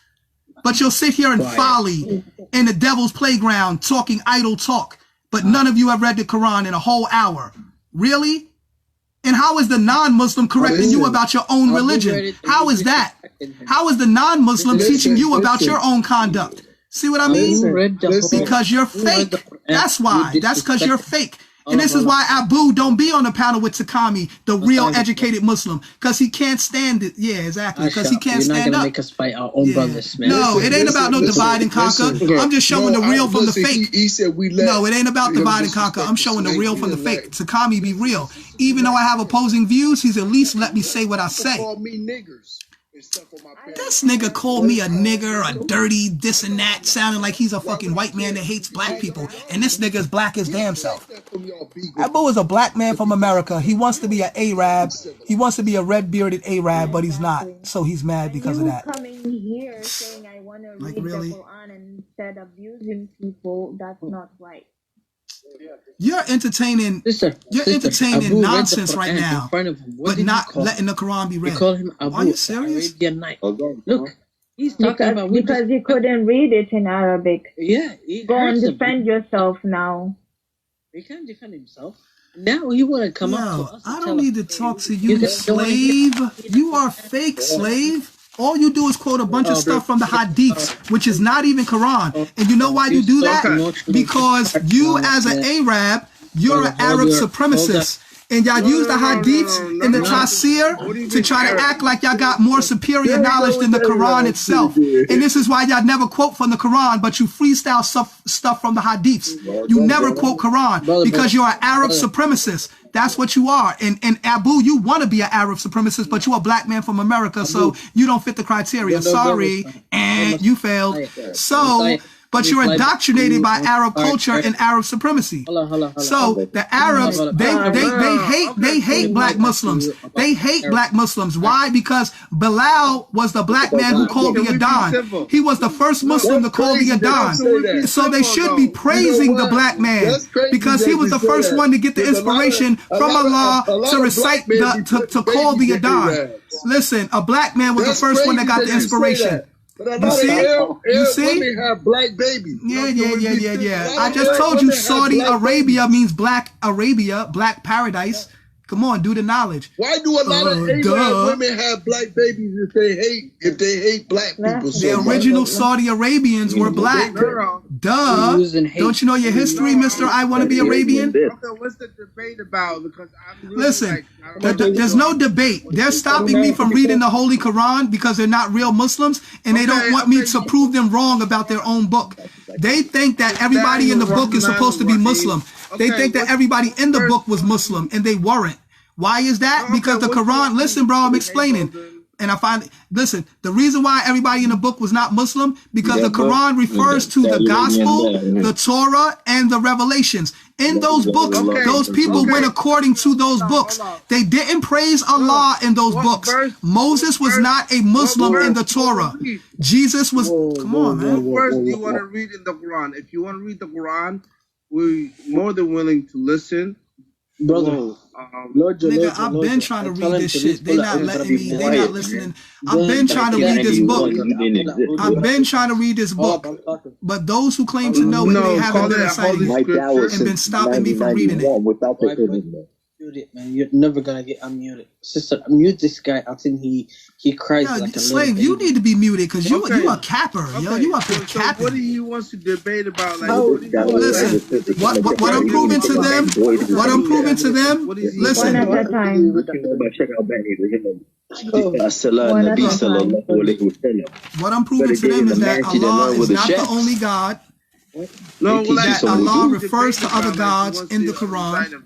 But you'll sit here in folly in the devil's playground talking idle talk. But none of you have read the Quran in a whole hour. Really? And how is the non-Muslim correcting you about your own religion? How is that? How is the non-Muslim teaching you about your own conduct? See what I mean? Because you're fake. That's why. That's because you're fake. And this is why Abu don't be on the panel with Takami, the real educated Muslim, because he can't stand it. Yeah, exactly. Because he can't stand up. You're not gonna make us fight our own brothers, man. No, it ain't about no divide and conquer. I'm just showing the real from the fake. He said we let. No, it ain't about divide and conquer. I'm showing the real from the fake. Takami be real. Even though I have opposing views, he's at least let me say what I say. Call me niggers. This nigga called me a nigger, a dirty, this and that, sounding like he's a fucking white man that hates black people. And this nigga is black his damn self. Abu is a black man from America. He wants to be an Arab. He wants to be a red-bearded Arab, but he's not. So he's mad because of that. Coming here saying I want to read the Quran and instead abusing people, that's not right. You're entertaining nonsense right now, but not letting the Quran be read. Are you serious? Look, he's talking about because you couldn't read it in Arabic. Yeah, go and defend yourself now. He can't defend himself. Now he want to come up to us. I don't need to talk to you, slave. You are fake, slave. All you do is quote a bunch of stuff from the Hadiths, which is not even Quran. And you know why you do that? Because you, as an Arab, you're an Arab supremacist. And y'all use the Hadiths and the Tafsir to try to act like y'all got more superior knowledge than the Quran itself. And this is why y'all never quote from the Quran, but you freestyle stuff from the Hadiths. You never quote Quran because you're an Arab supremacist. That's what you are. And Abu, you want to be an Arab supremacist, but you're a black man from America, so you don't fit the criteria. Sorry, and you failed. So, but you're indoctrinated by Arab culture and Arab supremacy. So the Arabs, they hate black Muslims. They hate black Muslims. Why? Because Bilal was the black man who called the Adhan. He was the first Muslim to call the Adhan. So they should be praising the black man because he was the first one to get the inspiration from Allah to recite to call the Adhan. Listen, a black man was the first one that got the inspiration. You see? Women have black babies. Yeah. I just told you Saudi Arabia means black Arabia, black paradise. Come on, do the knowledge. Why do a lot of Arab women have black babies if they hate black people so much? The original Saudi Arabians were black. Duh. Don't you know your history, Mr. I want to be Arabian? Okay, what's the debate about? Because I'm really listen, there's no debate. They're stopping me from reading the Holy Quran because they're not real Muslims, and they don't want me to prove them wrong about their own book. They think that everybody in the book is supposed to be Muslim. They think that everybody in the book was Muslim, and they weren't. Why is that? Because the Quran, listen, bro, I'm explaining. And listen, the reason why everybody in the book was not Muslim, because the Quran refers to the gospel, the Torah, and the revelations. In those books, those people went according to those books. They didn't praise Allah in those books. Moses was not a Muslim in the Torah. Jesus was, come on, man. What verse do you want to read in the Quran? If you want to read the Quran, we're more than willing to listen. Brother, nigga, I've been trying to read this shit. They not letting me. They not listening. I've been trying to read this book. I've been trying to read this book. But those who claim to know it, they haven't been reciting and been stopping me from reading it. Mute it, man. You're never gonna get unmuted. Sister, mute this guy. I think he cries like a slave. You need to be muted because you a capper. Yo, you up here capping. What do you want to debate about? Like, listen, what I'm proving to them. What I'm proving to them. Listen. One at a time. What I'm proving to them is that Allah is not the only God. No, that Allah refers to other gods in the Quran.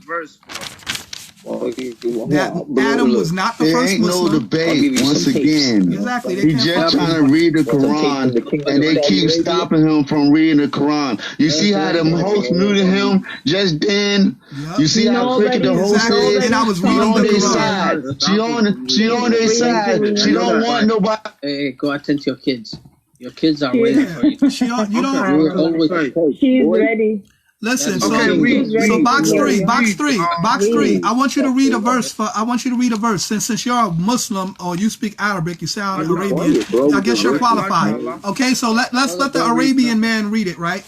That Adam was not the first Muslim. No debate. Once again, exactly. He's just trying to read the Quran, and they keep stopping him from reading the Quran. You see how the host muted him just then. You see how quick the host is. And I was reading the Quran. She on their side. She don't want nobody. Hey, go attend to your kids. Your kids are waiting for you. She's ready. Listen, so box three. I want you to read a verse. Since you're a Muslim or you speak Arabic, you sound Arabian. I guess you're qualified. Okay, so let's let the Arabian man read it, right?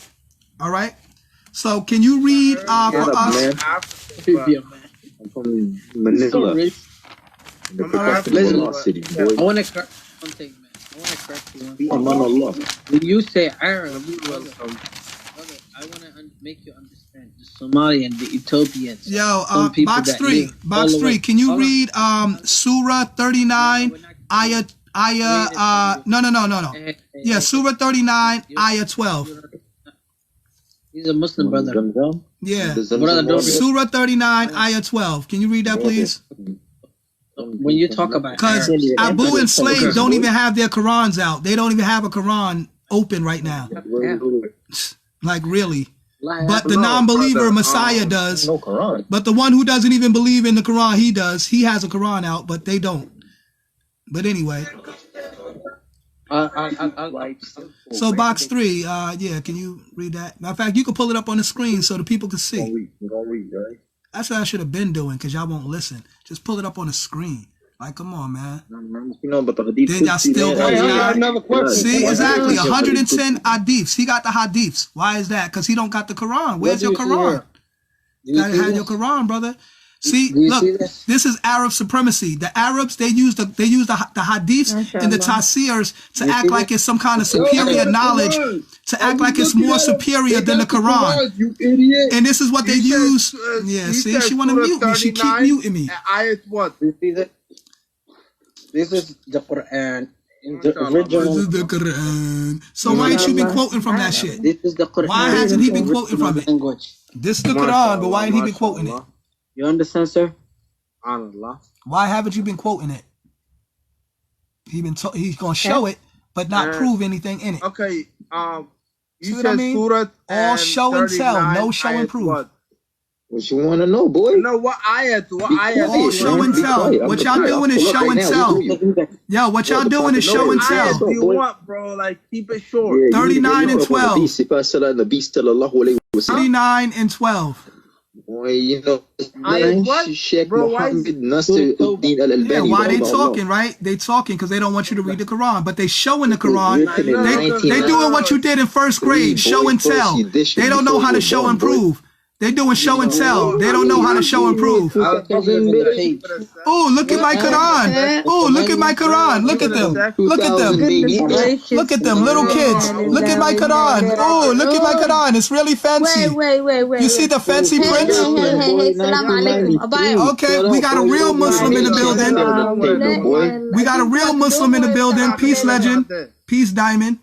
All right. So can you read for us? I'm from Manila. City. I want to correct something, man. I want to correct you. When you say Arab, I want to make you understand the Somali and the Ethiopians. Yo, box three. Can you read Surah 39, ayah? No. Yeah, Surah 39, ayah 12. He's a Muslim brother. Yeah, Surah 39, ayah 12. Can you read that, please? When you talk about, because Abu and Slave don't even have their Qurans out. They don't even have a Quran open right now. Like, really. But the non-believer Messiah does. No Quran. But the one who doesn't even believe in the Quran, he does. He has a Quran out, but they don't. But anyway. So box three, yeah, can you read that? Matter of fact, you can pull it up on the screen so the people can see. You don't read, right? That's what I should have been doing, because y'all won't listen. Just pull it up on the screen. Like, come on, man. Then y'all still got another question. See, exactly. 110 hadiths. He got the hadiths. Why is that? Because he don't got the Quran. Where's your Quran? You gotta have your Quran, brother. See, look, this is Arab supremacy. The Arabs, they use the hadiths and the tafsirs to act like it's some kind of superior knowledge, to act like it's more superior than the Quran. And this is what they use. Yeah, see, she want to mute me. She keep muting me. Ayat what? This is the Quran. The original. This is the Quran. So why ain't you been quoting from that shit? This is the Quran. Why hasn't he been quoting from it? This is the Quran, but why ain't he been quoting it? You understand, sir? Allah. Why haven't you been quoting it? He's gonna show it, but not prove anything in it. Okay. You said Surah all show and tell, no show and prove. What you want to know, boy? No, what ayat? All show and tell. What y'all doing is show and tell. Yo, what y'all doing is show and tell. What do you want, bro? Like, keep it short. 39 and 12. 39 and 12. Boy, you know, Sheikh Muhammad Nasir al-Din al-Albani. Yeah, why they talking, right? They talking because they don't want you to read the Quran, but they showing the Quran. They doing what you did in first grade, show and tell. They don't know how to show and prove. They doing show and tell. They don't know how to show and prove. Oh, look at my Quran. Oh, look at my Quran. Look at them. Look at them. Look at them, little kids. Look at my Quran. Oh, look at my Quran. It's really fancy. Wait. You see the fancy prints? Okay, we got a real Muslim in the building. We got a real Muslim in the building. Peace, legend. Peace, Diamond.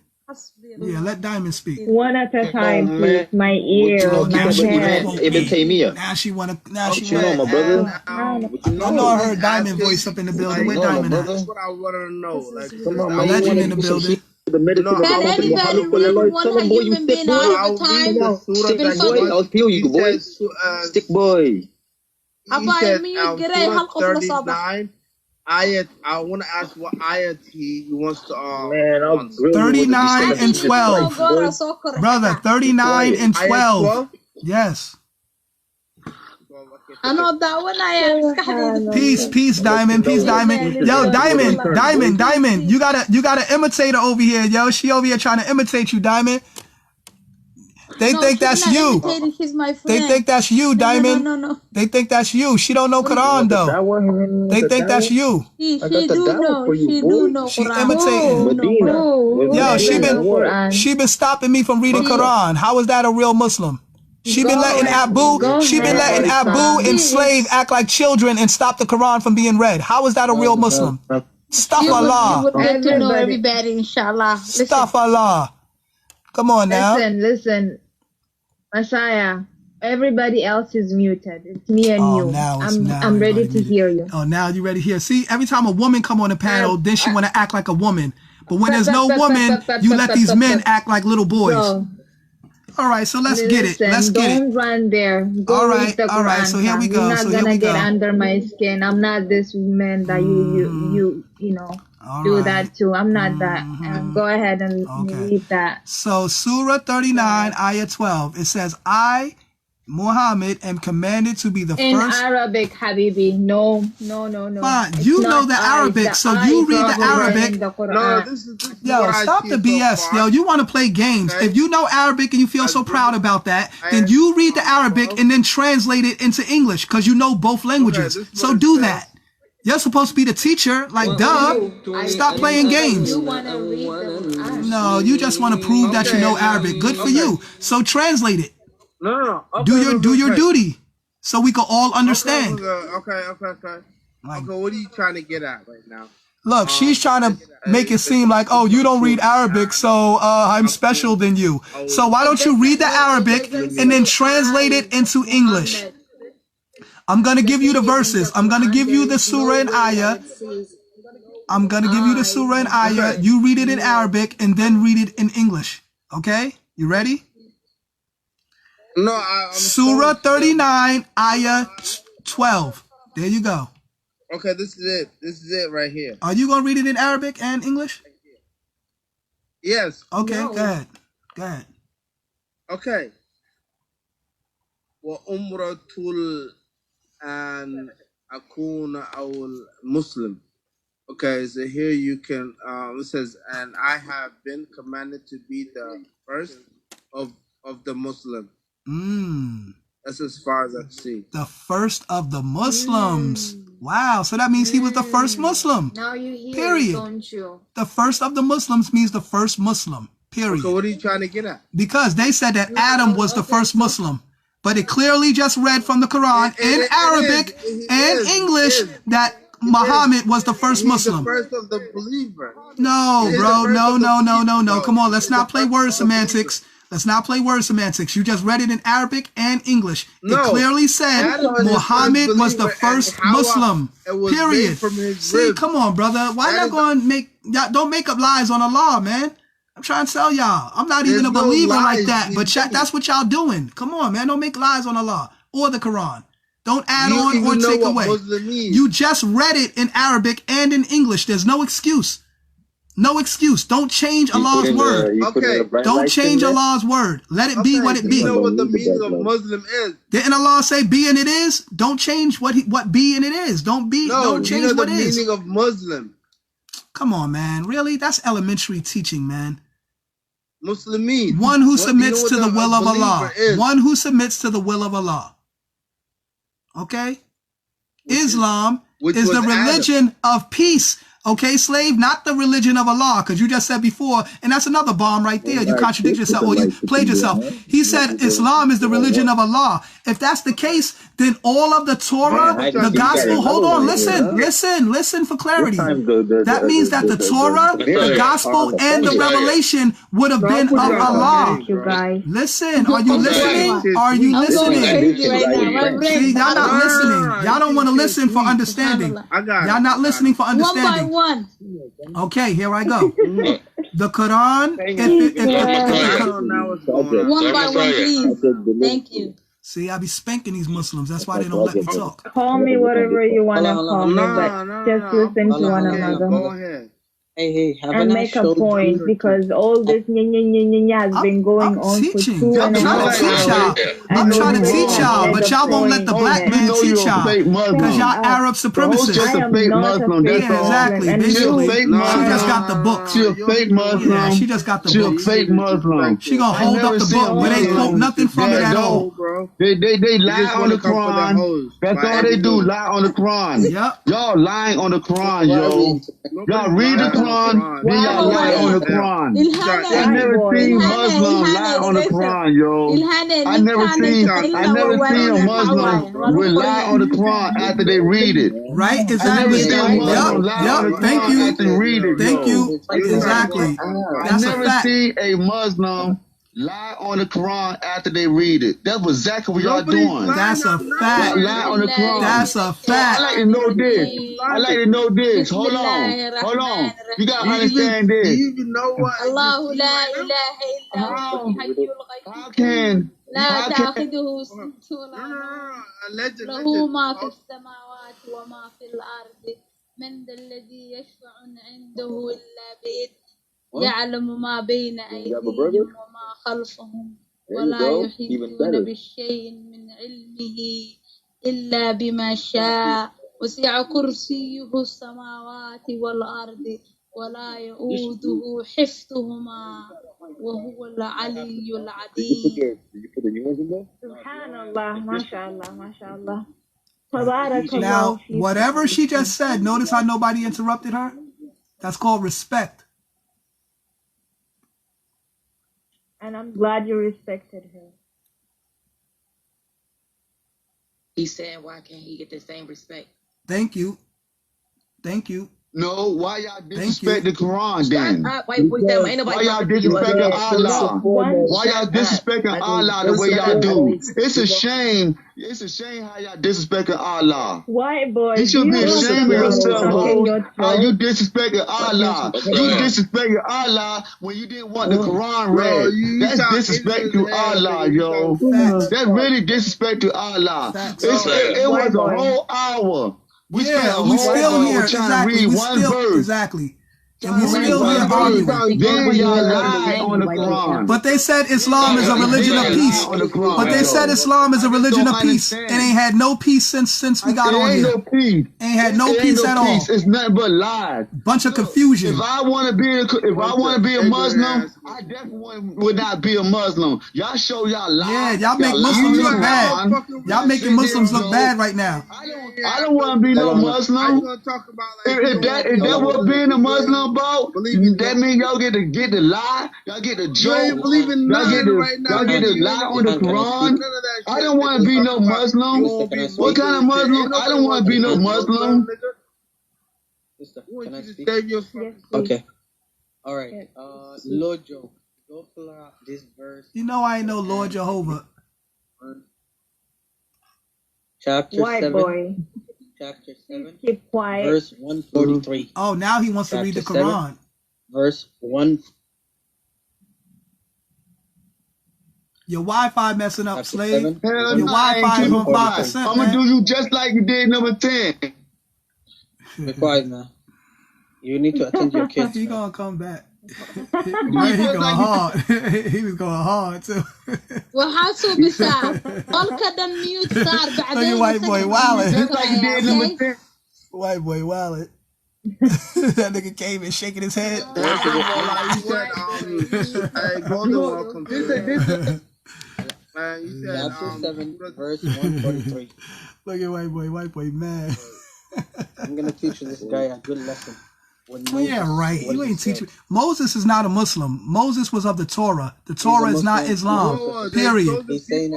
Yeah, let Diamond speak. One at a time, please. My ear, my head. Now she wanna. Now she wanna. my brother. I know I heard Diamond voice up in the building. Where Diamond at? That's what I want to know. Like, Legend in the building. Can anybody read one human being all the time? Even funny. Stick boy. Abay, mute gray halko na sabah. Ayat, I want to ask what ayat he wants to 39 and 12. Brother, 39 and 12. Yes. I know that one I Peace, Diamond. Peace, Diamond. Yo, Diamond. You gotta imitator over here, yo. She over here trying to imitate you, Diamond. They think that's you. They think that's you, Diamond. No. They think that's you. She don't know Quran though. They think that's you. She do know. She imitating. Yo, she been stopping me from reading Quran. How is that a real Muslim? She been letting Abu and slave act like children and stop the Quran from being read. How is that a real Muslim? Astaghfirullah. You would get to know everybody, inshallah. Astaghfirullah. Come on now. Listen. Messiah, everybody else is muted. It's me and you. I'm ready to hear you. Oh, now you ready to hear. See, every time a woman come on the panel, then she want to act like a woman. But when there's no woman, you let these men act like little boys. All right, so let's get it. Don't run there. Go all right. So here we go. You're not gonna get under my skin. I'm not this woman that you know. Do that too. I'm not that. Go ahead and read that. So Surah 39, Ayah 12. It says, I, Muhammad, am commanded to be the first. In Arabic, Habibi. No. You know the Arabic, so you read the Arabic. No, this is yo, stop the BS. Yo, you want to play games. If you know Arabic and you feel so proud about that, then you read the Arabic and then translate it into English because you know both languages. So do that. You're supposed to be the teacher, like duh. Stop playing games. No, you just want to prove that you know Arabic. Good for you. So translate it. No. Okay, do your duty, so we can all understand. Okay. What are you trying to get at right now? Look, she's trying to make it seem like, oh, you don't read Arabic, so I'm special than you. So why don't you read the Arabic and then translate it into English? I'm going to give you the verses. I'm going to give you the surah and ayah. I'm going to give you the surah and ayah. You read it in Arabic and then read it in English. Okay? You ready? No, Surah 39, ayah 12. There you go. Okay, this is it right here. Are you going to read it in Arabic and English? Yes. Okay, go ahead. Okay. وَأُمْرَةُ and akuna awul Muslim. Okay, so here you can it says, and I have been commanded to be the first of the Muslim. That's as far as I can see. The first of the Muslims. Wow, so that means he was the first Muslim. Now you hear period. It, don't you? The first of the Muslims means the first Muslim. Period. So what are you trying to get at? Because they said that Adam was the first Muslim. But it clearly just read from the Quran in Arabic and English that Muhammad was the first Muslim. The first of the believer. No, bro. No. Come on. Let's not play word semantics. You just read it in Arabic and English. It clearly said Muhammad was the first Muslim. Period. See, come on, brother. Why not going to make... Don't make up lies on Allah, man. I'm trying to tell y'all. I'm not even a believer like that, but that's what y'all doing. Come on, man. Don't make lies on Allah or the Quran. Don't add on or take away. You just read it in Arabic and in English. There's no excuse. No excuse. Don't change Allah's word. Okay. Don't change Allah's word. Let it be what it be. You know what the meaning of Muslim is. Didn't Allah say be and it is? Don't change what be and it is. Don't change what is. The meaning of Muslim. Come on, man. Really? That's elementary teaching, man. Muslimin. One who submits to the will of Allah. One who submits to the will of Allah. Okay? Islam is the religion of peace. Okay, slave, not the religion of Allah, because you just said before, and that's another bomb right there. You contradict yourself, or you played yourself. He said Islam is the religion of Allah. If that's the case, then all of the Torah, the gospel, hold on, listen for clarity. That means that the Torah, the gospel, and the revelation would have been of Allah. Listen, are you listening? Are you listening? See, y'all not listening. Y'all don't want to listen for understanding. Y'all not listening for understanding. One. Okay, here I go. The Quran. One by one, please. Thank you. See, I be spanking these Muslims. That's why they don't let me talk. Call me whatever you want to call me, but just listen to one another. Go ahead. Hey, and make a point, because all this has been going on for 2.5 hours. I'm trying to teach y'all, but y'all won't let the black man teach y'all because y'all Arab supremacists. I am fake Muslim. Yeah, exactly. Basically, she just got the books. She a fake Muslim. Yeah, she just got the books. She a fake Muslim. She gonna hold up the book, but they quote nothing from it at all. They lie on the Quran. That's all they do. Lie on the Quran. Yep. Y'all lying on the Quran, yo. Y'all read the Quran. Then y'all lie on the Quran. I never seen Muslim lie on the Quran, yo. I never seen a Muslim will lie on the Quran after they read it. Right? Exactly. I never seen a Muslim lie on the Quran after they read it. Thank you. Exactly. I never seen a Muslim lie on the Quran after they read it. That's exactly what y'all doing. That's a fact. Lie on the Quran. That's a fact. I like to know this. Hold on. You gotta understand this. Do you even know what? Allahu la ilaha illa huwa al-hayyul qayyum. لا تأخذه سنة ولا نوم له ما في السماوات وما في الأرض من ذا الذي يشفع عنده إلا بإذنه يعلم ما بين أيديهم وما خلفهم ولا يحيطون بشيء من علمه إلا بما شاء وسع كرسيه السماوات والأرض ولا يؤوده حفظهما وهو العلي العظيم. سبحان الله, mashallah. Tabarakallah. Now, whatever she just said, notice how nobody interrupted her? That's called respect. And I'm glad you respected her. He's saying, why can't he get the same respect? Thank you. No, why y'all disrespect the Quran then? Why y'all disrespecting Allah? Why y'all disrespecting Allah the way y'all do? It's a shame. It's a shame how y'all disrespecting Allah. White boy, you should be ashamed of yourself. How you disrespecting Allah? You disrespecting Allah when you didn't want the Quran read. That's disrespect to Allah, yo. That's really disrespect to Allah. It was a whole hour. We still here trying to read one verse. Exactly. And we still here arguing. Then y'all lie on the Quran. But they said Islam is a religion of peace. But they said Islam is a religion of peace. And ain't had no peace since we got on here. Ain't no peace. Ain't had no peace at all. It's nothing but lies. Bunch of confusion. If I want to be a Muslim, I definitely would not be a Muslim. Y'all show y'all lies. Yeah, y'all make Muslims look bad. Y'all making Muslims look bad right now. I don't want to be no Muslim. If that what being a Muslim about, that means y'all get to lie. Y'all get to joke. Y'all get to lie on the Quran. I don't want to be no Muslim. What kind of Muslim? I don't want to be no Muslim. Okay. All right. Lord Joe, go pull out this verse. You know I ain't no Lord Jehovah. Chapter 7. Chapter 7. Keep quiet. Verse 143. Oh, now he wants to read the Quran. 7, verse 1. Your Wi-Fi messing up, slave. Your Wi-Fi is on 5%. I'm gonna do you just like you did number 10. Be quiet now. You need to attend your kids. He gonna come back. Right, he going hard. He was going hard too. وحاسو بساعة قال كده ميوت صار بعدين white boy wallet. Just like you did number 10. White boy wallet. That nigga came and shaking his head. Like you said, hey, Golden, welcome to it. Man, you said, chapter 7, verse 143. Look at white boy, man. I'm gonna teach this guy a good lesson. Oh, yeah, right. You ain't teaching. Moses is not a Muslim. Moses was of the Torah. The Torah is not Islam. Period.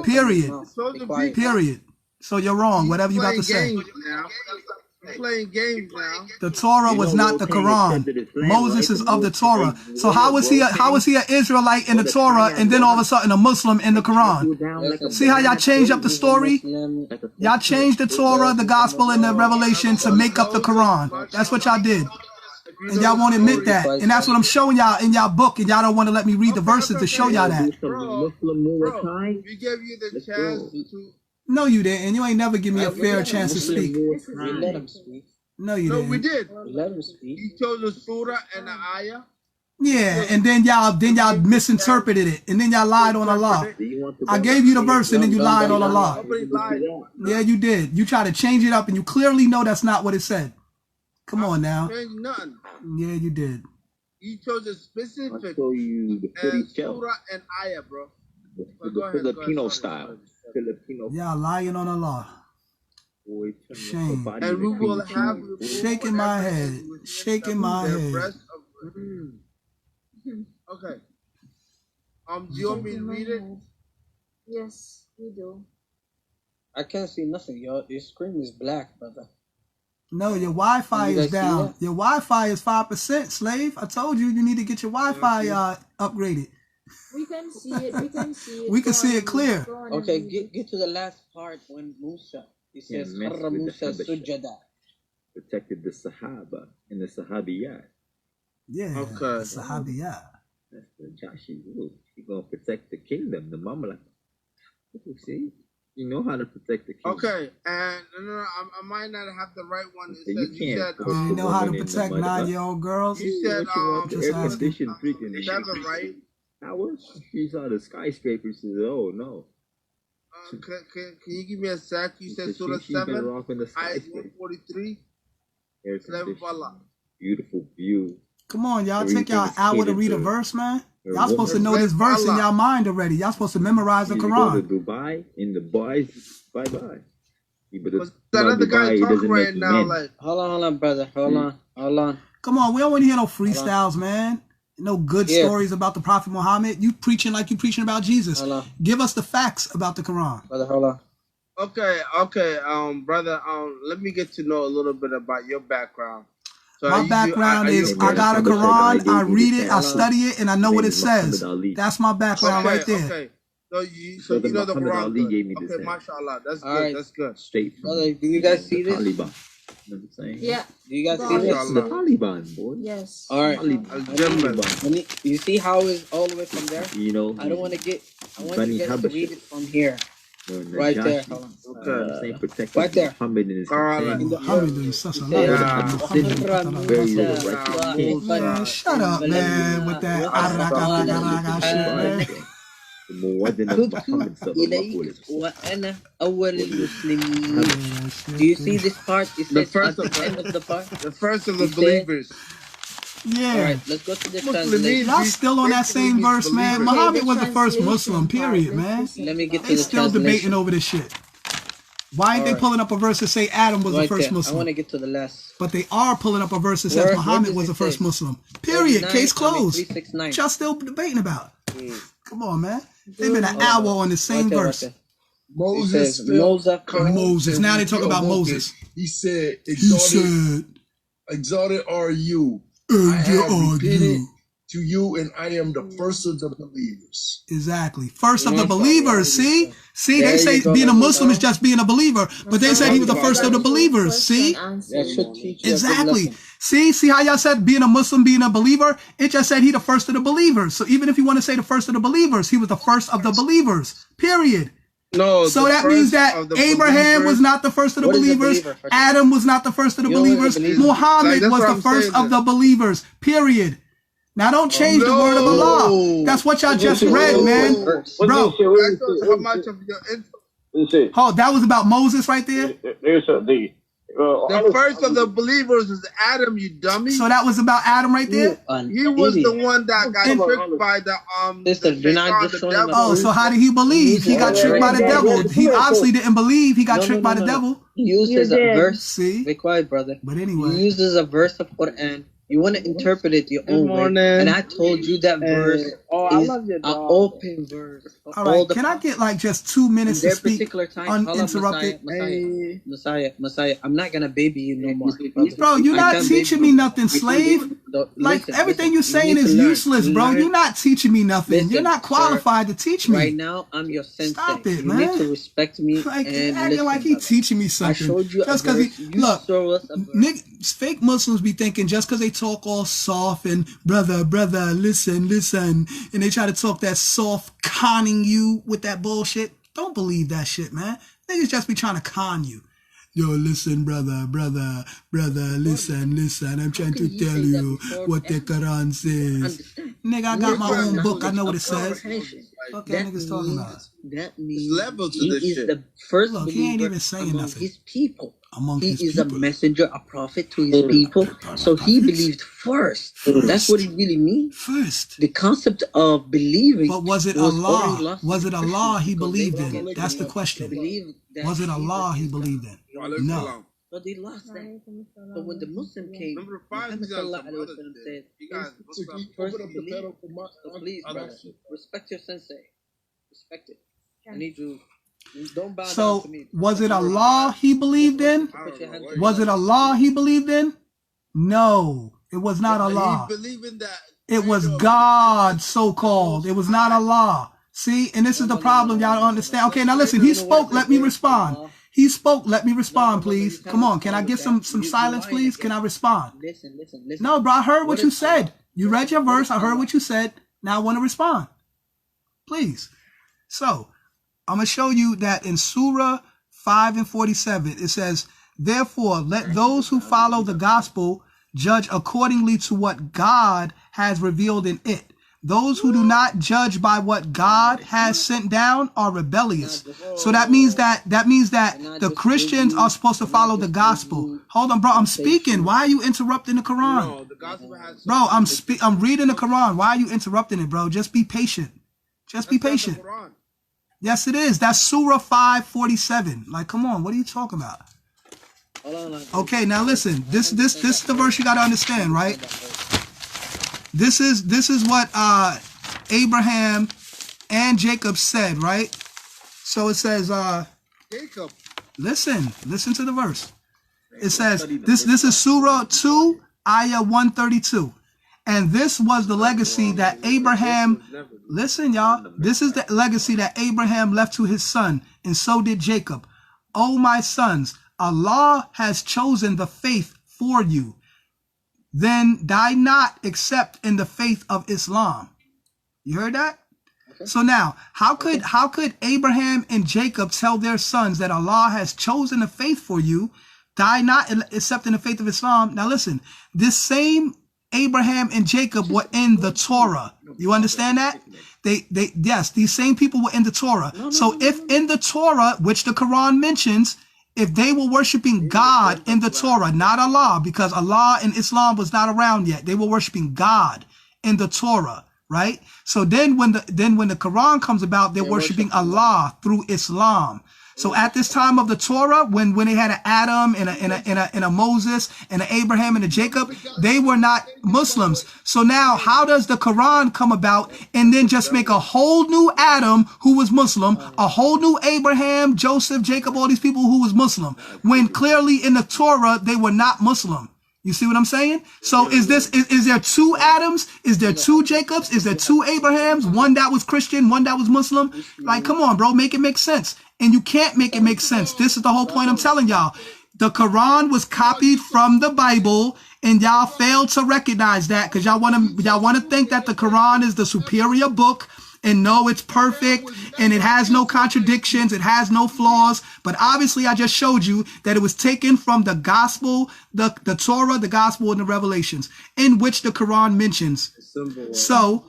Period. So you're wrong. Whatever you got to say. Playing games now. The Torah was not the Quran. Moses is of the Torah. So how was he an Israelite in the Torah and then all of a sudden a Muslim in the Quran? See how y'all changed up the story? Y'all changed the Torah, the gospel, and the revelation to make up the Quran. That's what y'all did. And y'all won't admit that. And that's what I'm showing y'all in y'all book. And y'all don't want to let me read the verses to show y'all that. Bro, we gave you the chance to... No, you didn't. You ain't never give me a fair chance to speak. We let him speak. No, you didn't. No, we did. We let him speak. You chose the surah and the ayah. Yeah, and then y'all misinterpreted it, and then y'all lied on Allah. I gave you the verse, and then you lied on Allah. Nobody lied. Yeah, you did. You tried to change it up, and you clearly know that's not what it said. Come on now. Nothing. Yeah, you did. You chose a specific surah and ayah, bro. Filipino style. Y'all lying on Allah. Shame. And we will have shaking my head. Shaking my head. Okay. Do you want me to read it? Yes, we do. I can't see nothing, yo. Your screen is black, brother. No, your Wi-Fi is down. Your Wi-Fi is 5%, slave. I told you need to get your Wi-Fi upgraded. We can see it. We can see it. We can see it clear. Okay, get to the last part when Musa. It says, Musa sujada. Protected the Sahaba and the Sahabiyat. Yeah, okay. Sahabiyat. That's the Joshi rule. You're going to protect the kingdom, the Mamlaka. See? You know how to protect the kingdom. Okay, and I might not have the right one. It says, you know how to protect 9-year-old girls? You said, air conditioned freaking 7, right? She saw the skyscraper. She said, "Oh no." Can you give me a sec? You said Surah 7, ayat 143. Beautiful view. Come on, y'all. Take y'all hour to read a verse, man. Y'all supposed to know this verse in y'all mind already. Y'all supposed to memorize the Quran. Go to Dubai, in Dubai, bye-bye. But another guy talking right now, like... Hold on, brother. Hold on. Come on, we don't want to hear no freestyles, man. No good stories about the Prophet Muhammad. You preaching like you preaching about Jesus. Give us the facts about the Quran. Brother, hold on. Okay, brother, let me get to know a little bit about your background. So my background is I got a Quran, I read it, I study it, and I know what it says. That's my background right there. Okay. So you know the Quran. Okay, mashallah. That's good. That's good. Straight from brother, do you guys see this? Taliban. You know what I'm saying? Yeah. Do you guys see this? The Taliban, boy. Yes. All right. You see how it's all the way from there? You know. I want you guys to read it from here. Right there. Hold on. Okay. Protect right there. Muhammad in his Man, shut up, man, with that shit, man. Do you see this part? It says at the end of the part. The first of the believers. Yeah. All right, let's go to the translation. Y'all still on that same verse, man. Muhammad was the first Muslim, period, man. Let me get to they the still debating over this shit. Why ain't they pulling up a verse that say Adam was the first Muslim? I want to get to the last. But they are pulling up a verse that says Muhammad was the first Muslim. Period. Case closed. What y'all still debating about? Come on, man. They've been an hour on the same verse. Moses. Now they talk about Moses. He said, exalted are you. I have repented to you, and I am the first of the believers. Exactly. First of the believers. See, they say being a Muslim is just being a believer, but they said he was the first of the believers. See? Exactly. See how y'all said being a Muslim, being a believer? It just said he the first of the believers. So even if you want to say the first of the believers, he was the first of the believers. Period. No, so that means that Abraham was not the first of the believers. Adam was not the first of the believers. Muhammad was the first of the believers. Period. Now don't change the word of Allah. That's what y'all just read, man. Bro. How much of your Oh, that was about Moses right there? The first of the believers is Adam, you dummy. So that was about Adam right there? He was the one that got tricked by the devil. Oh, so how did he believe? He got tricked by the devil. He obviously didn't believe. He got tricked by the devil. He uses a verse. See? Be quiet, brother. But anyway. He uses a verse of Quran. You want to interpret it your own way. And I told you that verse is an open verse. All right, can I get like just 2 minutes to speak uninterrupted? Messiah, I'm not going to baby you no more. Bro, you're not teaching me nothing, slave. Like, everything you're saying is useless, bro. You're not teaching me nothing. You're not qualified to teach me. Right now, I'm your sensei. Stop it, man. You need to respect me. Like, and acting like he teaching me something. I showed you just because fake Muslims be thinking just because they talk all soft and brother, listen, and they try to talk that soft, conning you with that bullshit. Don't believe that shit, man. Niggas just be trying to con you. Yo, listen, brother, listen. I'm trying to tell you what the Quran says. Nigga, I got my own book. I know what it says. What that niggas talking about? That means level to this shit. The first Look, he ain't even saying nothing. His people. He is a messenger, a prophet to his people. So he believed first. That's what it really means. First. The concept of believing. But was it Allah? Was it Allah he believed in? That's the question. Was it Allah he believed in? No. But they lost that. But when the Muslim came, Muhammad sallallahu alaihi wasallam said, first believe. So please, brother, respect your sensei. Respect it. I need you. Don't bow down to me. Was it Allah he believed in? Was it Allah he believed in? No, it was not Allah. It was God, so-called. It was not Allah. See, and this is the problem. Y'all don't understand. Okay, now listen. He spoke. Let me respond. He spoke. Let me respond, please. Come on. Can I get some silence, please? Can I respond? Listen. No, bro. I heard what you said. You read your verse. I heard what you said. Now I want to respond. Please. So, I'm going to show you that in Surah 5 and 47, it says, therefore, let those who follow the gospel judge accordingly to what God has revealed in it. Those who do not judge by what God has sent down are rebellious. So that means that the Christians are supposed to follow the gospel. Hold on, bro. I'm speaking. Why are you interrupting the Quran? Bro, I'm reading the Quran. Why are you interrupting it, bro? Just be patient. Just be patient. Yes, it is. That's Surah 5:47. Like, come on. What are you talking about? Okay, now listen. This is the verse you got to understand, right? This is what Abraham and Jacob said, right? So it says, Jacob. Listen to the verse. It says, this is Surah 2, Ayah 132. And this was the legacy that Abraham, listen, y'all, this is the legacy that Abraham left to his son, and so did Jacob. O my sons, Allah has chosen the faith for you. Then die not except in the faith of Islam. You heard that? Okay. So now, how could Abraham and Jacob tell their sons that Allah has chosen the faith for you, die not except in the faith of Islam? Now listen, this same Abraham and Jacob were in the Torah. You understand that? Yes, these same people were in the Torah. So if in the Torah, which the Quran mentions, if they were worshiping God in the Torah, not Allah, because Allah in Islam was not around yet. They were worshiping God in the Torah, right? So then when the Quran comes about, they're worshiping Allah through Islam. So at this time of the Torah, when they had an Adam and a Moses and an Abraham and a Jacob, they were not Muslims. So now how does the Quran come about and then just make a whole new Adam who was Muslim, a whole new Abraham, Joseph, Jacob, all these people who was Muslim, when clearly in the Torah they were not Muslim? You see what I'm saying? So is there two Adams? Is there two Jacobs? Is there two Abrahams? One that was Christian, one that was Muslim? Like, come on, bro, make it make sense. And you can't make it make sense. This is the whole point I'm telling y'all. The Quran was copied from the Bible, and y'all failed to recognize that because y'all want to think that the Quran is the superior book. And no, it's perfect, and it has no contradictions, it has no flaws. But obviously, I just showed you that it was taken from the gospel, the Torah, the gospel, and the Revelations, in which the Quran mentions. So,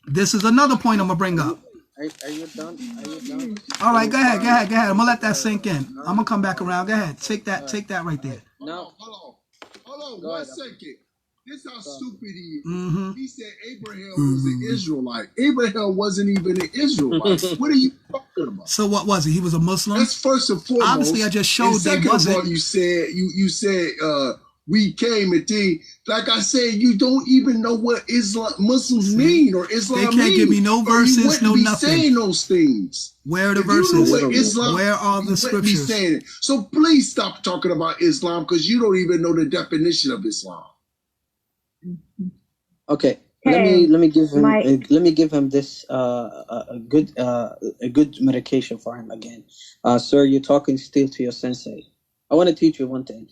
this is another point I'm going to bring up. Are you done? Are you done? All right, go ahead. I'm gonna let that sink in. I'm gonna come back around. Go ahead. Take that right there. No. Hold on 1 second. This is how stupid he is. He said Abraham was an Israelite. Abraham wasn't even an Israelite. What are you talking about? So what was he? He was a Muslim? That's first and foremost. Obviously, I just showed that wasn't. All, you said we came and thing. Like I said, you don't even know what Muslims mean or Islam mean. They can't give me no verses, no nothing. Saying those things. Where are the verses? Where are the scriptures? Saying it. So please stop talking about Islam because you don't even know the definition of Islam. Okay, let me give him this a good medication for him again. Sir, you're talking still to your sensei. I want to teach you one thing.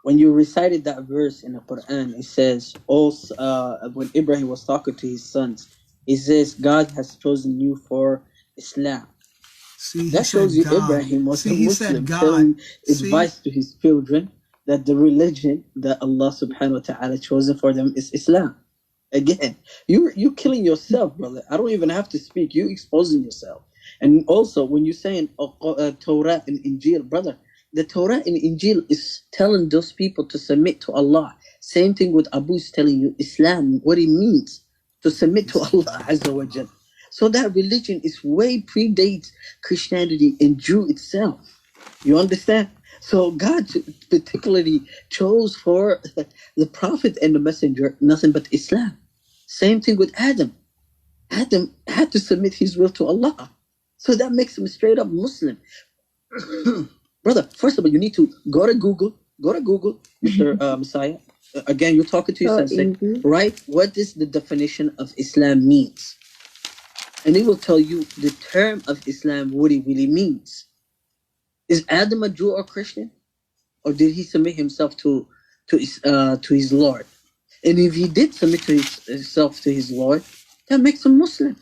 When you recited that verse in the Quran, it says, when Ibrahim was talking to his sons, he says, God has chosen you for Islam. See, that shows you God. Ibrahim was a Muslim telling advice to his children that the religion that Allah subhanahu wa ta'ala chosen for them is Islam. Again, you're killing yourself, brother. I don't even have to speak. You exposing yourself. And also, when you're saying Torah and Injil, brother, the Torah and Injil is telling those people to submit to Allah. Same thing with Abu's telling you Islam, what it means to submit to Allah Azza wa Jal. So that religion is way predates Christianity and Jew itself. You understand? So God particularly chose for the prophet and the messenger nothing but Islam. Same thing with Adam. Adam had to submit his will to Allah. So that makes him a straight up Muslim. Brother, first of all, you need to go to Google, Mr. Messiah. Again, you're talking to your sensei. Right? What does the definition of Islam means? And it will tell you the term of Islam, what it really means. Is Adam a Jew or Christian? Or did he submit himself to his Lord? And if he did submit himself to his Lord, that makes him Muslim.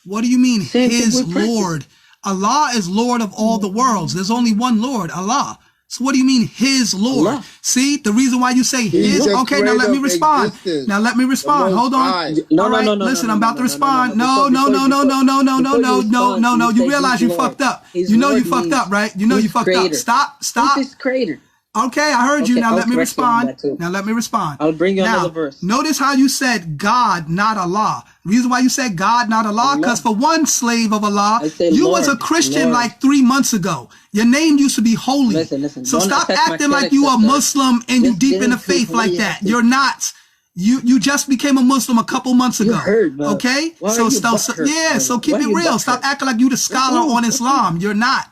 What do you mean, his Lord? Allah is Lord of all the worlds. There's only one Lord, Allah. So what do you mean, his Lord? Allah. See, the reason why you say his... Okay, now let me respond. Hold on. No, listen, I'm about to respond. No. You realize you fucked up. You know you fucked up, right? You know you fucked up. Stop. Who's his creator? Okay, I heard you. Now let me respond. I'll bring you another verse. Notice how you said God, not Allah. The reason why you said God, not Allah, because for one slave of Allah, you was a Christian like 3 months ago. Your name used to be holy. Listen. So stop acting like you a Muslim and you deep in the faith like that. You're not. You just became a Muslim a couple months ago. Okay? So keep it real. Stop acting like you the scholar on Islam. You're not.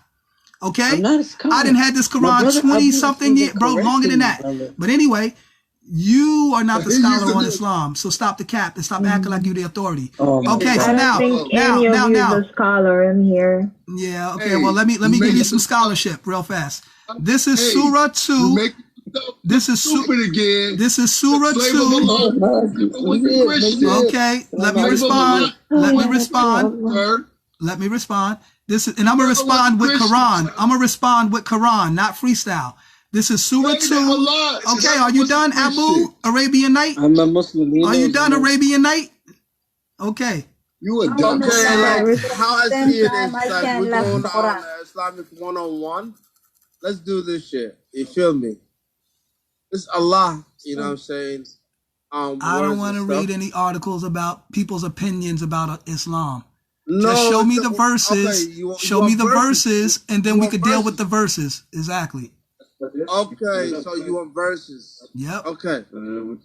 Okay? I didn't have this Quran 20-something years, bro, longer than that. But anyway, you are not the scholar on Islam. So stop the cap and stop acting like you the authority. Okay, so now. The scholar in here. Yeah, okay, well, let me give you some scholarship real fast. This is Surah 2. This is Surah 2. Okay, let me respond. This is, and I'm gonna respond with Quran. Not freestyle. This is Surah 2. Okay, are you done, Abu? Arabian Night? I'm a Muslim. Are you done, Arabian Night? Okay. You a dumb how I see it is like we're going on Islamic 101. Let's do this shit. You feel me? It's Allah, you know what I'm saying? I don't want to read any articles about people's opinions about Islam. Just show me the verses. Show me the verses, and then we could deal with the verses. Exactly. Okay, so you want verses? Yep. Okay. You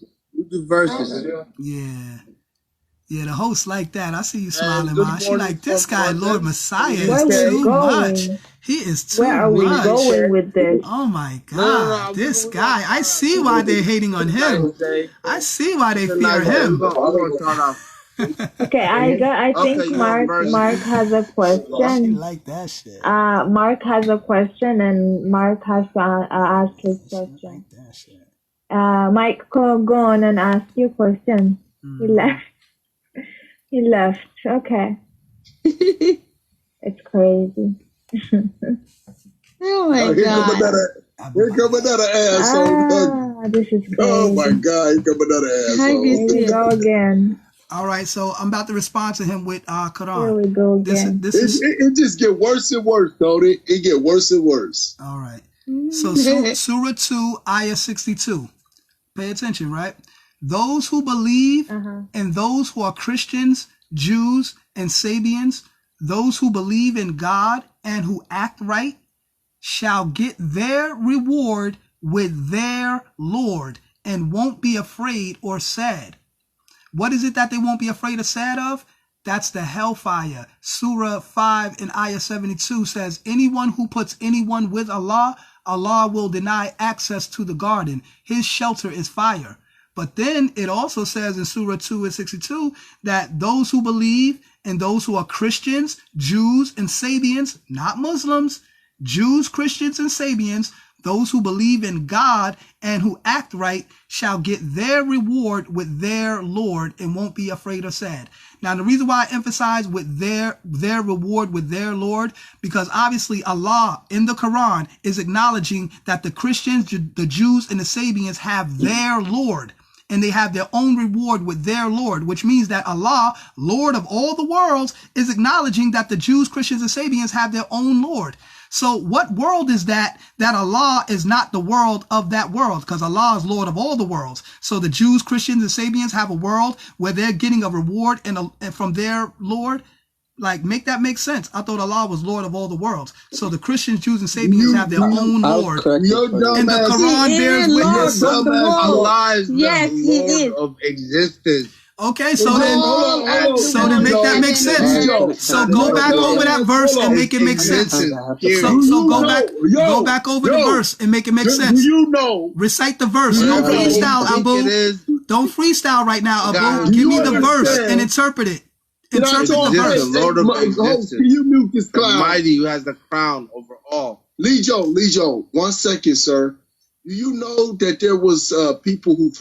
do verses. Yeah. Yeah, the host like that. I see you smiling, man. She like, this guy, Lord Messiah, is too much. He is too much. Where are we going with this? Oh my God. This guy. I see why they're hating on him. I see why they fear him. Okay, I think Mark has a question. She like that shit. Mark has a question, and Mark has to ask his question. Like that shit. Mike, go on and ask your question. He left. Okay. It's crazy. Oh my God. Here come another asshole. This is crazy. Oh my God, here come another asshole. Here we go again. All right, so I'm about to respond to him with Quran. Here we go again. It just get worse and worse, don't it? It get worse and worse. All right. So Surah 2, Ayah 62. Pay attention, right? Those who believe and those who are Christians, Jews, and Sabians, those who believe in God and who act right, shall get their reward with their Lord and won't be afraid or sad. What is it that they won't be afraid or sad of? That's the hellfire. Surah 5 in Ayah 72 says, anyone who puts anyone with Allah, Allah will deny access to the garden. His shelter is fire. But then it also says in Surah 2 and 62 that those who believe and those who are Christians, Jews, and Sabians, not Muslims, Jews, Christians, and Sabians, those who believe in God and who act right shall get their reward with their Lord and won't be afraid or sad. Now, the reason why I emphasize with their reward with their Lord, because obviously Allah in the Quran is acknowledging that the Christians, the Jews, and the Sabians have their Lord. And they have their own reward with their Lord, which means that Allah, Lord of all the worlds, is acknowledging that the Jews, Christians, and Sabians have their own Lord. So what world is that Allah is not the world of that world? Because Allah is Lord of all the worlds. So the Jews, Christians, and Sabians have a world where they're getting a reward and from their Lord. Like, make that make sense. I thought Allah was Lord of all the worlds. So the Christians, Jews, and Sabians have their own Lord. And the Quran bears witness. Allah is the Lord of existence. Okay, so then make that make sense. So go back over that verse and make it make sense. So go back over the verse and make it make sense. Recite the verse. Don't freestyle, Abu. Don't freestyle right now, Abu. Give me the verse and interpret it. Interpret the verse. The Lord of existence. You mute this clown. Mighty, who has the crown over all. Lejo, 1 second, sir. Do you know that there was people who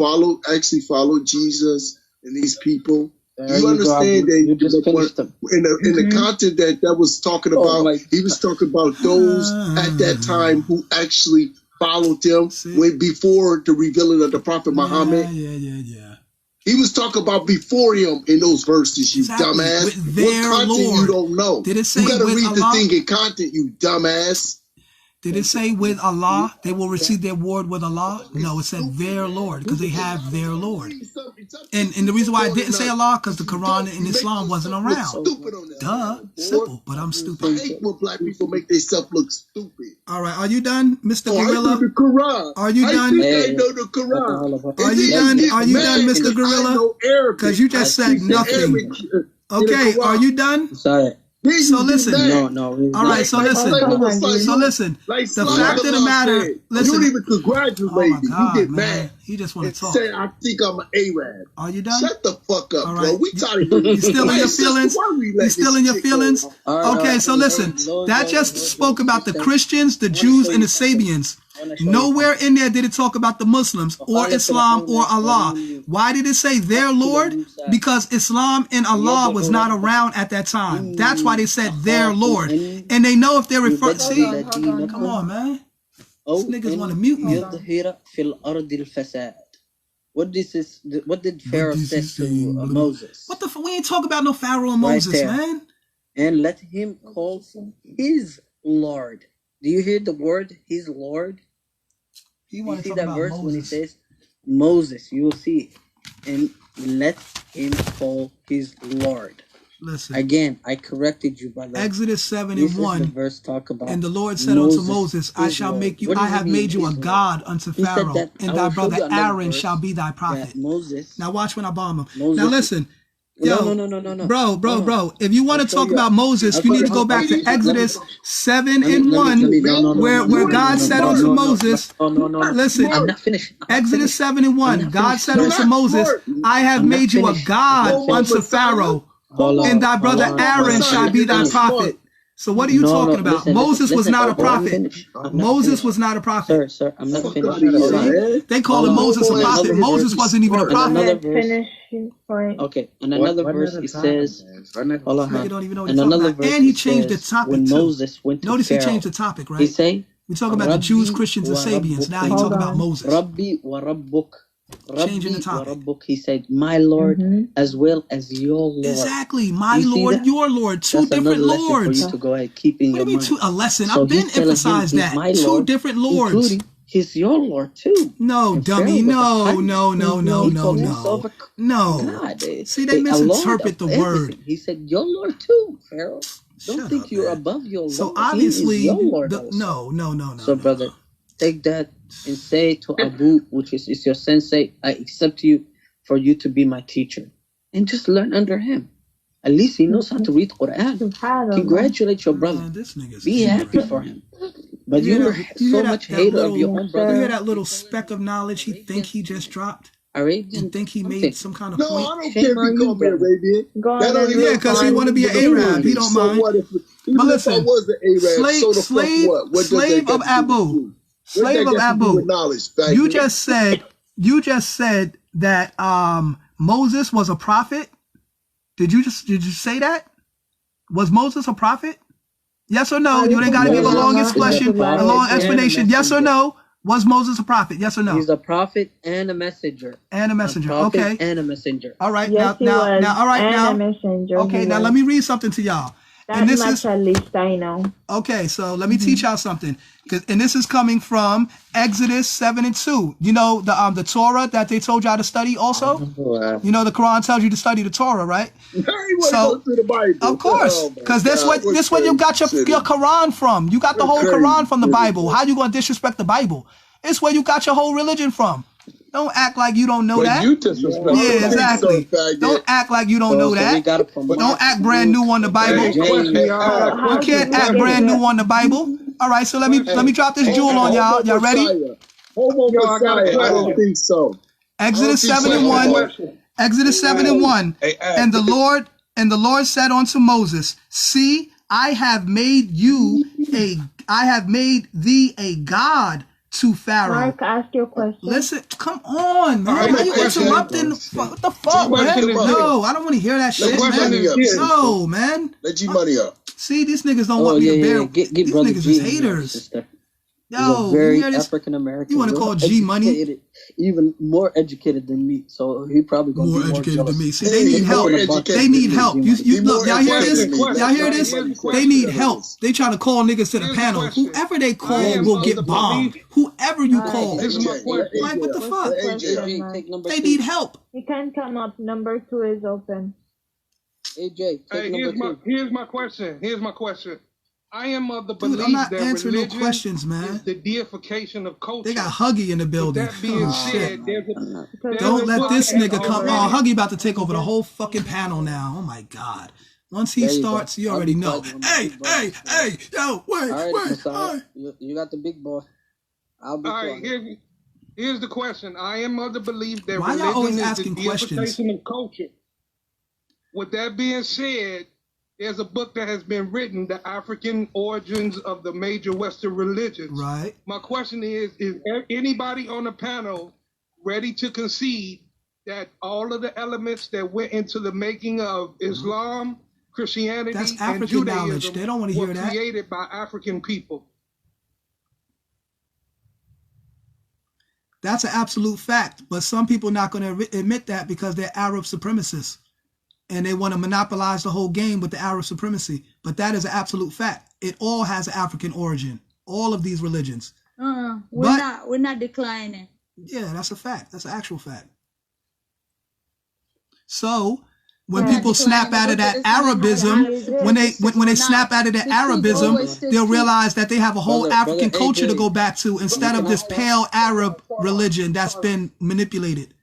actually followed Jesus and these people? You understand that in the content that was talking about, he was talking about those at that time who actually followed them before the revealing of the Prophet Muhammad. Yeah. He was talking about before him in those verses, you dumbass. What content Lord. You don't know? Did it say you gotta read Allah? The thing in content, you dumbass. Did it say with Allah, they will receive their reward with Allah? No, it said their Lord, because they have their Lord. And the reason why I didn't say Allah, because the Quran in Islam wasn't around. Duh, simple, but I'm stupid. I hate when black people make themselves look stupid. All right, are you done, Mr. Gorilla? I know the Quran. Are you done? I know the Quran. Are you done, Mr. Gorilla? Because you just said nothing. Okay, are you done? Sorry. So listen. No. All right. So listen. The fact of the matter. Listen. You don't even congratulate me. You get mad. He just want to talk. Say I think I'm an Arab. Are you done? Shut the fuck up, right. bro. We tired of you still in your feelings? You still in your feelings? Okay. So listen. That just spoke about the Christians, the Jews, and the Sabians. Nowhere in there did it talk about the Muslims or Islam or Allah. Why did it say their Lord? Because Islam and Allah was not around at that time. That's why they said their Lord. And they know if they're referring. See, come on, man. These niggas want to mute me. What did Pharaoh say to Moses? What the fuck? We ain't talking about no Pharaoh and Moses, man. And let him call his Lord. Do you hear the word his Lord? You see that verse Moses. When he says Moses, you will see it. And let him call his Lord. Listen. Again, I corrected you, brother. Exodus 7 and 1. The verse talk about and the Lord said unto Moses, I shall make you, I have made you a God unto Pharaoh, and thy brother Aaron shall be thy prophet. Moses. Now watch when I bomb him. Moses, now listen. Yo, no. Bro. If you want to talk about Moses, you need to go back to Exodus 7 and 1, where God said unto Moses, listen, I'm not finished. Exodus 7 and 1, God said unto Moses, I have made you a God unto Pharaoh, and thy brother Aaron shall be thy prophet. So what are you talking about? Moses was not a prophet. Moses was not a prophet. Sir, I'm not finished. They call Moses a prophet. Moses wasn't even a prophet. Okay, in another verse it says, and he changed the topic when Moses went to Notice Pharaoh, he changed the topic, right? He say, we're talking about the Jews, Christians, and Sabians. Now he's talking about Moses. Rabbi wa Rabbuk, Changing the topic. He said, my Lord as well as your Lord. Exactly. My Lord, your Lord. Two different lords. For you to go ahead, keep in what do you mean a lesson? So I've been emphasized that. Two different lords. Including he's your Lord too. No, dummy. No. God, see, they misinterpret the word. He said, your Lord too, Pharaoh. Don't think you're above your Lord. So obviously, your Lord no. So, brother, take that and say to Abu, which is your sensei, I accept you for you to be my teacher. And just learn under him. At least he knows how to read Quran. Congratulate your brother. Man, be happy for him. But you're so much hater of your own brother. You hear that little speck of knowledge he think he just dropped? Arabian? You think he made some kind of point? No, I don't care if he called me Arabian. Yeah, because he want to be an Arab. He don't mind. But listen, slave of Abu. Slave of Abu. You just said that Moses was a prophet. Did you say that? Was Moses a prophet? Yes or no? You ain't got to give a long explanation. Yes or no? Was Moses a prophet? Yes or no? He's a prophet and a messenger. Okay. And a messenger. All right. Now. Okay. Now let me read something to y'all. At least I know. Okay, so let me teach y'all something. And this is coming from Exodus 7:2. You know the Torah that they told y'all to study also? You know the Quran tells you to study the Torah, right? So, go the Bible. Of course, because this what you got your Quran from. You got the whole Quran from the Bible. How you going to disrespect the Bible? It's where you got your whole religion from. Don't act like you don't know that. Yeah, exactly. Don't act like you don't know that. Don't act brand new on the Bible. You can't act brand new on the Bible. All right, so let me drop this jewel on y'all. Y'all ready? I don't think so. Exodus 7:1. Exodus 7:1. And the Lord said unto Moses, see, I have made thee a God to Pharaoh. Mark, ask your question. Listen, come on, man. Why are you interrupting? What the fuck, man? No, I don't want to hear that shit, man. No, man. Let your money up. See, these niggas don't want me to bear. These niggas is haters. Yo, very African American. You want to call G money? Even more educated than me, so he probably gonna more be more educated jealous. than me. See, they need help. They need help. You look, y'all hear this? Y'all hear this? They need help. They trying to call niggas to the panel. Whoever they call will get bombed. Whoever you call, like what the fuck? They need help. You can come up. Number 2 is open. AJ, here's my question. I am of the belief I'm not that answering no religion questions, man. is the deification of culture. They got Huggy in the building. With that being said, don't let this nigga come. Oh, Huggy about to take over the whole fucking panel now. Oh my God. Once he starts, you already know. Hey, yo, wait. You got the big boy. All right, here's the question. I am of the belief that why y'all always asking the questions? Deification of culture. With that being said, there's a book that has been written, The African Origins of the Major Western Religions. Right. My question is anybody on the panel ready to concede that all of the elements that went into the making of Islam, Christianity, and Judaism knowledge. They don't want to hear that. Created by African people? That's an absolute fact. But some people are not going to admit that because they're Arab supremacists. And they want to monopolize the whole game with the Arab supremacy. But that is an absolute fact. It all has an African origin. All of these religions. We're not declining. Yeah, that's a fact. That's an actual fact. So when people snap out of that Arabism, when they snap out of the Arabism, they'll realize that they have a whole African culture to go back to instead of this pale Arab religion that's been manipulated.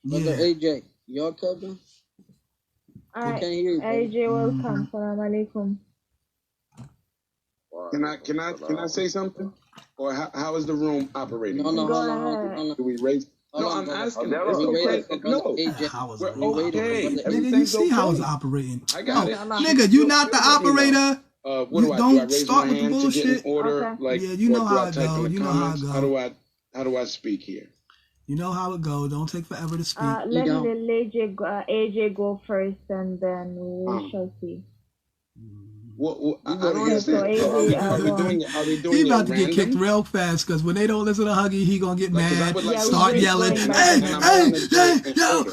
Brother AJ, your cousin? Alright, AJ, welcome. Salam alaikum. Can I say something? Or how is the room operating? No. Do we raise? No, I'm asking. No. Nigga, you see how it's operating. I got it. Nigga, you not the operator. Don't start with the bullshit. Like, yeah, you know how it go. You know how it go. How do I speak here? You know how it go. Don't take forever to speak. Let AJ go first, and then we shall see. I don't understand. Are we doing he about it to get kicked real fast because when they don't listen to Huggy, he gonna get mad, start yelling, hey, no.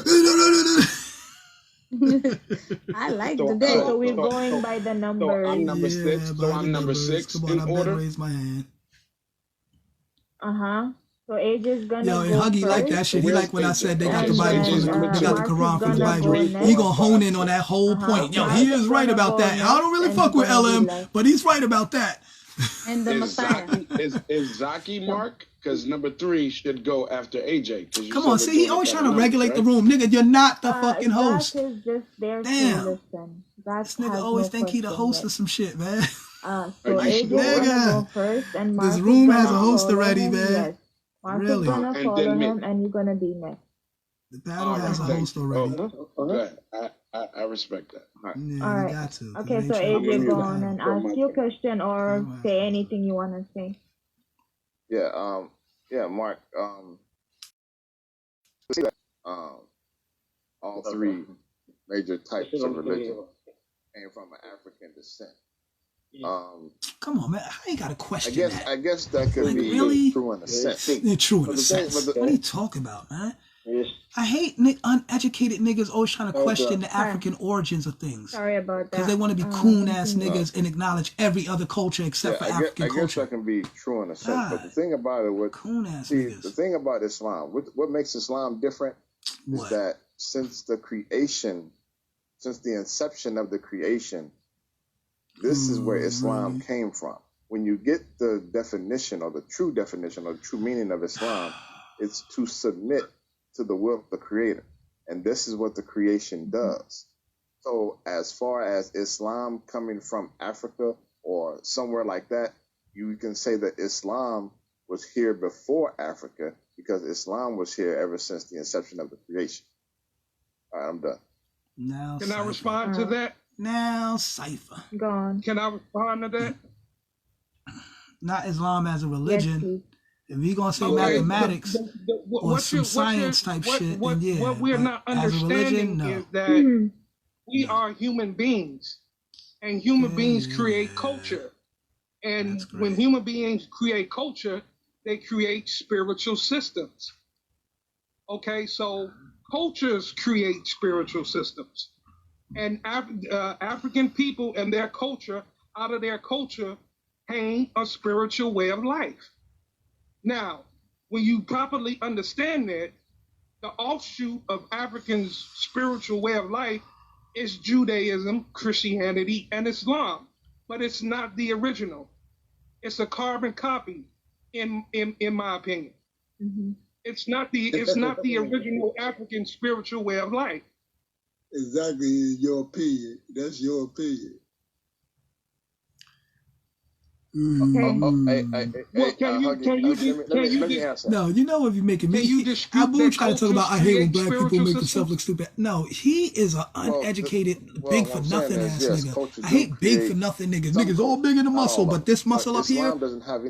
I like the day. So we're going by the numbers. So I'm number 6. So I'm number 6 Come on, in I order. raise my hand. So AJ is gonna Yo, and go Huggy first. like that shit. He like when I said they got the Bible from they got the Quran from the Mark is Bible. gonna go He gonna hone in on that whole point. Yo, he is right about that. I don't really fuck with LM, but he's right about that. And the Messiah. Is Zaki Mark? Because number 3 should go after AJ. Come on, see, he always trying to regulate the room. Nigga, you're not the fucking host. Zach is just there Damn. to listen. This nigga always think he the host of some shit, man. So AJ is gonna go first, and Mark this room is has a gonna host follow already, him. man. Yes. Mark Really? is gonna follow him, and you're gonna be next. The battle has a host already. Good. I respect that. All right. All right. Got to. Okay, so AJ, go on and ask your question or say anything you want to say. Yeah, Mark. All 3 major types of religion came from an African descent. Come on, man. I ain't got a question. I guess that could be really? true in a sense. Yeah, true in a sense. What are you talking about, man? I hate uneducated niggas always trying to question the African origins of things. Sorry about that. Because they want to be coon-ass niggas and acknowledge every other culture except for African culture. I guess that can be true in a sense. But the thing about it, the thing about Islam, what makes Islam different is that since the inception of the creation, this is where Islam came from. When you get the definition or the true meaning of Islam, it's to submit to the will of the Creator. And this is what the creation does. So as far as Islam coming from Africa or somewhere like that, you can say that Islam was here before Africa because Islam was here ever since the inception of the creation. All right, I'm done. Now, can I respond to that? Now, Cypher. Go on. Can I respond to that? Not Islam as a religion. Yes, if you're going to say mathematics or some science type shit, then yeah. What we're not understanding is that we are human beings, and human beings create culture. And when human beings create culture, they create spiritual systems. Okay, so cultures create spiritual systems. And African people and their culture, out of their culture, came a spiritual way of life. Now, when you properly understand that, the offshoot of Africans' spiritual way of life is Judaism, Christianity, and Islam. But it's not the original. It's a carbon copy, in my opinion. Mm-hmm. It's not the original African spiritual way of life. Exactly, your opinion. That's your opinion. No, you know if you're making me. Abu trying to talk about I hate when black people make themselves look stupid. No, he is an uneducated, big for nothing ass nigga. I hate big for nothing niggas. Niggas all big in the muscle, but this muscle up here,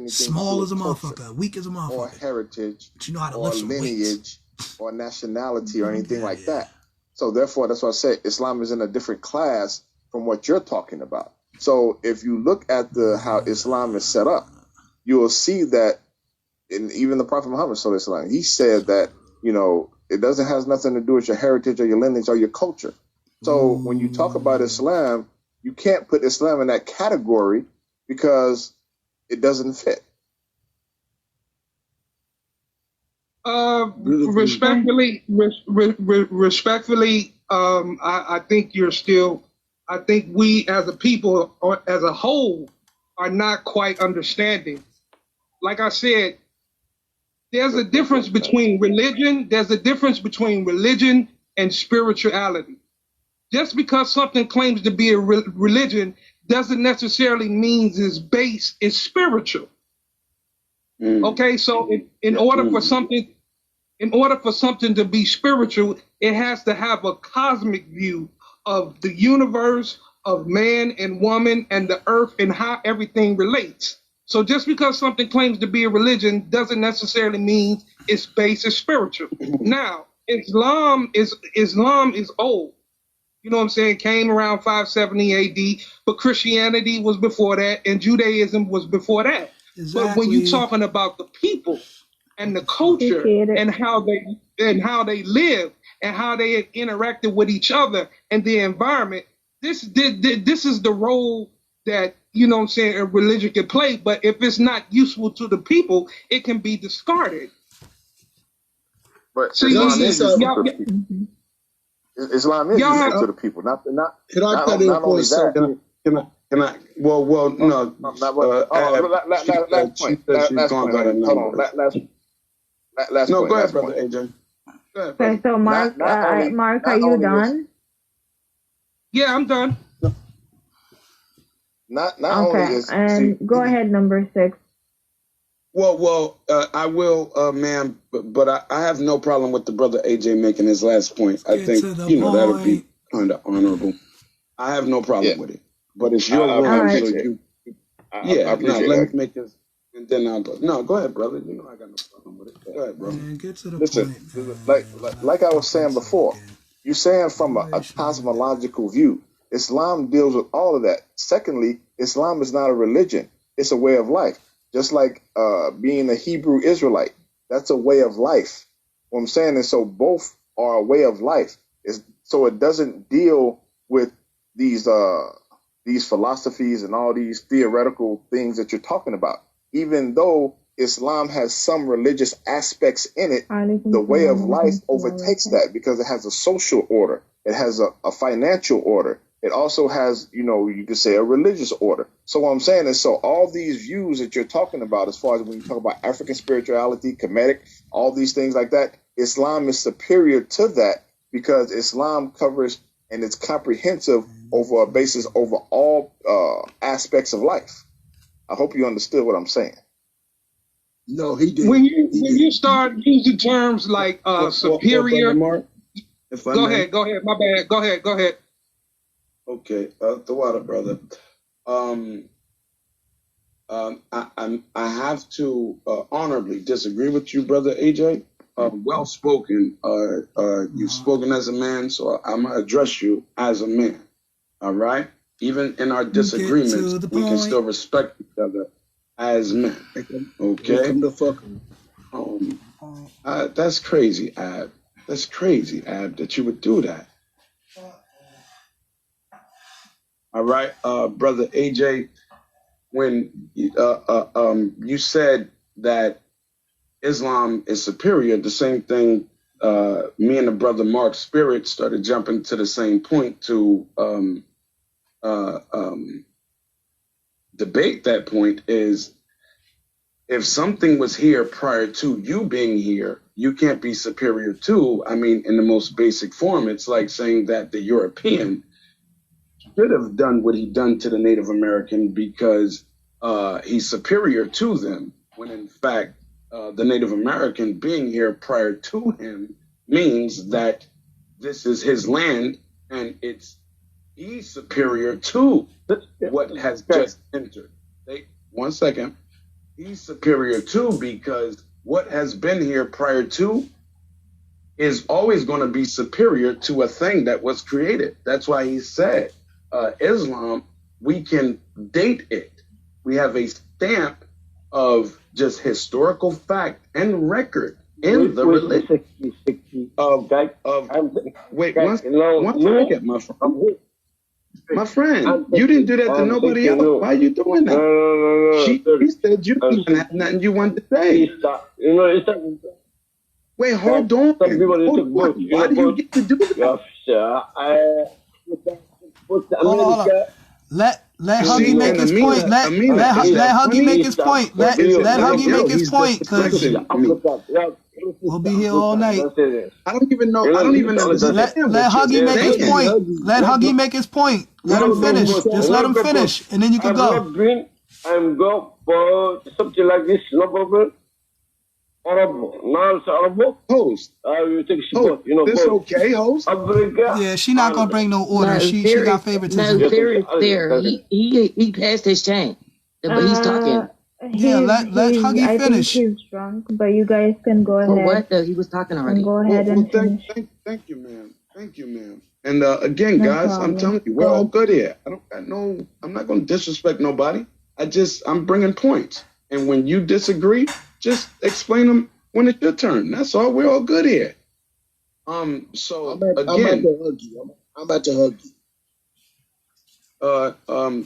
small as a motherfucker, weak as a motherfucker. Or heritage, but you know how to or lineage, or nationality, or anything like that. So therefore, that's why I say Islam is in a different class from what you're talking about. So if you look at how Islam is set up, you will see that even the Prophet Muhammad sallallahu alaihi wasallam, he said that, it has nothing to do with your heritage or your lineage or your culture. So when you talk about Islam, you can't put Islam in that category because it doesn't fit. Respectfully, I think you're still. I think we as a people or as a whole are not quite understanding. Like I said, there's a difference between religion. There's a difference between religion and spirituality. Just because something claims to be a religion doesn't necessarily mean its base is spiritual. Okay, so in order for something to be spiritual, it has to have a cosmic view of the universe, of man and woman and the earth and how everything relates. So just because something claims to be a religion doesn't necessarily mean its base is spiritual. Now, Islam is old. You know what I'm saying? Came around 570 AD, but Christianity was before that, and Judaism was before that. Exactly. But when you're talking about the people and the culture and how they live and how they interacted with each other and the environment, this is the role that, you know what I'm saying, a religion can play. But if it's not useful to the people, it can be discarded. But See, Islam is useful to the people. Islam is useful to the people. Not Can I cut in for only a second? that. Can I? Well, no. Last point. Hold on. Last no, point. Go ahead, brother AJ. Go ahead, Okay, so Mark, Mark, are you done? Yeah, I'm done. Not only is go ahead, number 6. Well, I will, ma'am, but I have no problem with the brother AJ making his last point. I think that'll be kind of honorable. I have no problem with it, but it's your room. I appreciate let me make this, and then I'll go. No, go ahead, brother. You know I got no problem with it. Go ahead, brother. Man, get to the Listen, point. like I was saying before, you're saying from a cosmological view, Islam deals with all of that. Secondly, Islam is not a religion; it's a way of life. Just like being a Hebrew Israelite, that's a way of life. What I'm saying is, so both are a way of life. So it doesn't deal with these philosophies and all these theoretical things that you're talking about. Even though Islam has some religious aspects in it, the way of life overtakes that because it has a social order. It has a financial order. It also has, you could say a religious order. So what I'm saying is, so all these views that you're talking about, as far as when you talk about African spirituality, Kemetic, all these things like that, Islam is superior to that because Islam covers and it's comprehensive over a basis over all aspects of life. I hope you understood what I'm saying. No, he didn't. When you start using terms like superior, go ahead. My bad. Go ahead. Okay, the water, brother. I have to honorably disagree with you, brother AJ. Well spoken. You've spoken as a man, so I'm gonna address you as a man. All right. Even in our disagreements, we can still respect each other as men. Okay. That's crazy, Ab. That's crazy, Ab, that you would do that. All right, brother AJ, when you said that Islam is superior, the same thing, me and the brother Mark Spirit started jumping to the same point to debate that point is, if something was here prior to you being here, you can't be superior to. I mean, in the most basic form, it's like saying that the European should have done what he done to the Native American because he's superior to them, when in fact the Native American being here prior to him means that this is his land and he's superior to what has just entered. One second. He's superior to because what has been here prior to is always going to be superior to a thing that was created. That's why he said Islam, we can date it. We have a stamp of just historical fact and record in the religion. Wait, one second, my friend, you didn't do that to nobody else. Why are you doing that? No. She said you didn't have nothing you wanted to say. Wait, hold on. Why do you get to do that? Hold on. Let Huggy make his point. Let Huggy make his point. Let Huggy make his point, because we'll be here all night. I don't even know. Let Huggy make his point. Let Huggy make his point. Let him finish. Just let him finish, and then you can go. I'm go for something like this. No problem. Host. This okay, host? Yeah, she not gonna bring no order. She got favoritism. No, there is there. He passed his chain, but he's talking. Yeah, let Huggy finish. I think he's drunk, but you guys can go ahead. For what though? He was talking already. Go ahead and finish. Thank you, man. Thank you, ma'am. And again, No guys, problem. I'm telling you, we're all good here. I'm not going to disrespect nobody. I'm bringing points. And when you disagree, just explain them when it's your turn. That's all. We're all good here. So I'm about again, to hug you. I'm about to hug you.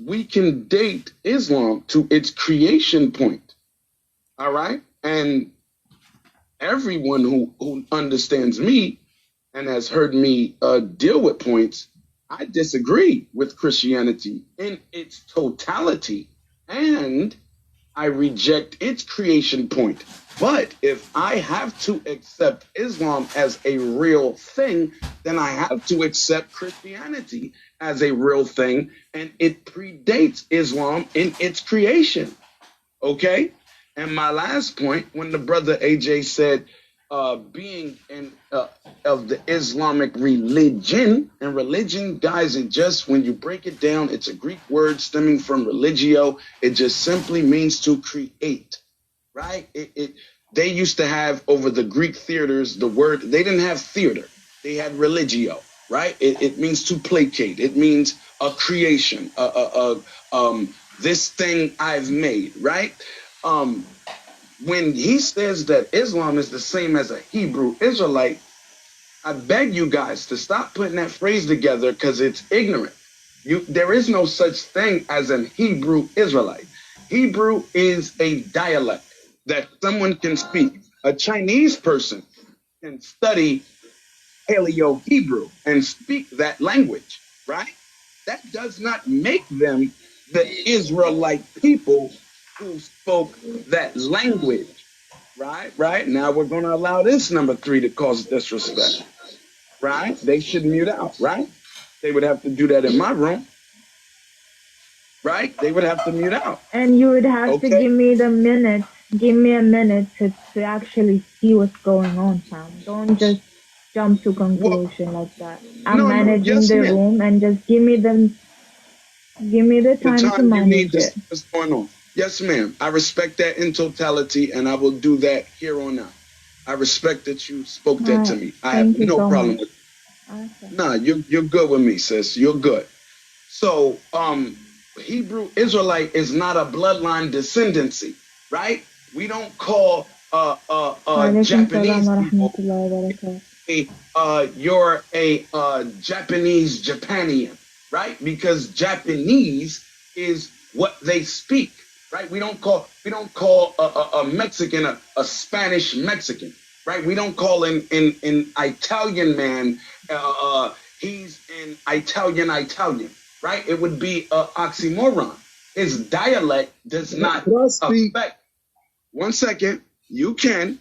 We can date Islam to its creation point. All right? And everyone who understands me and has heard me deal with points, I disagree with Christianity in its totality, and I reject its creation point. But if I have to accept Islam as a real thing, then I have to accept Christianity as a real thing, and it predates Islam in its creation. Okay? And my last point, when the brother AJ said, being of the Islamic religion, and religion, guys, it just, when you break it down, it's a Greek word stemming from religio. It just simply means to create, right? They used to have over the Greek theaters, the word, they didn't have theater. They had religio, right? It means to placate. It means a creation, this thing I've made, right? When he says that Islam is the same as a Hebrew Israelite, I beg you guys to stop putting that phrase together because it's ignorant. There is no such thing as an Hebrew Israelite. Hebrew is a dialect that someone can speak. A Chinese person can study Paleo-Hebrew and speak that language, right? That does not make them the Israelite people who spoke that language, right? Right? Now we're going to allow this number 3 to cause disrespect, right? They should mute out, right? They would have to do that in my room, right? They would have to mute out. And you would have to give me a minute to actually see what's going on, Sam. Don't just jump to conclusion like that. I'm managing the room, and just give me the time to manage it. What's going on? Yes, ma'am. I respect that in totality, and I will do that here on out. I respect that you spoke that to me. I have no problem with it. Okay. Nah, you're good with me, sis. You're good. So, Hebrew Israelite is not a bloodline descendancy, right? We don't call Japanese people you're a Japanese Japanian, right? Because Japanese is what they speak. Right? We don't call a Mexican a Spanish Mexican, right? We don't call an Italian man he's an Italian, right? It would be an oxymoron. His dialect does not affect. 1 second, you can.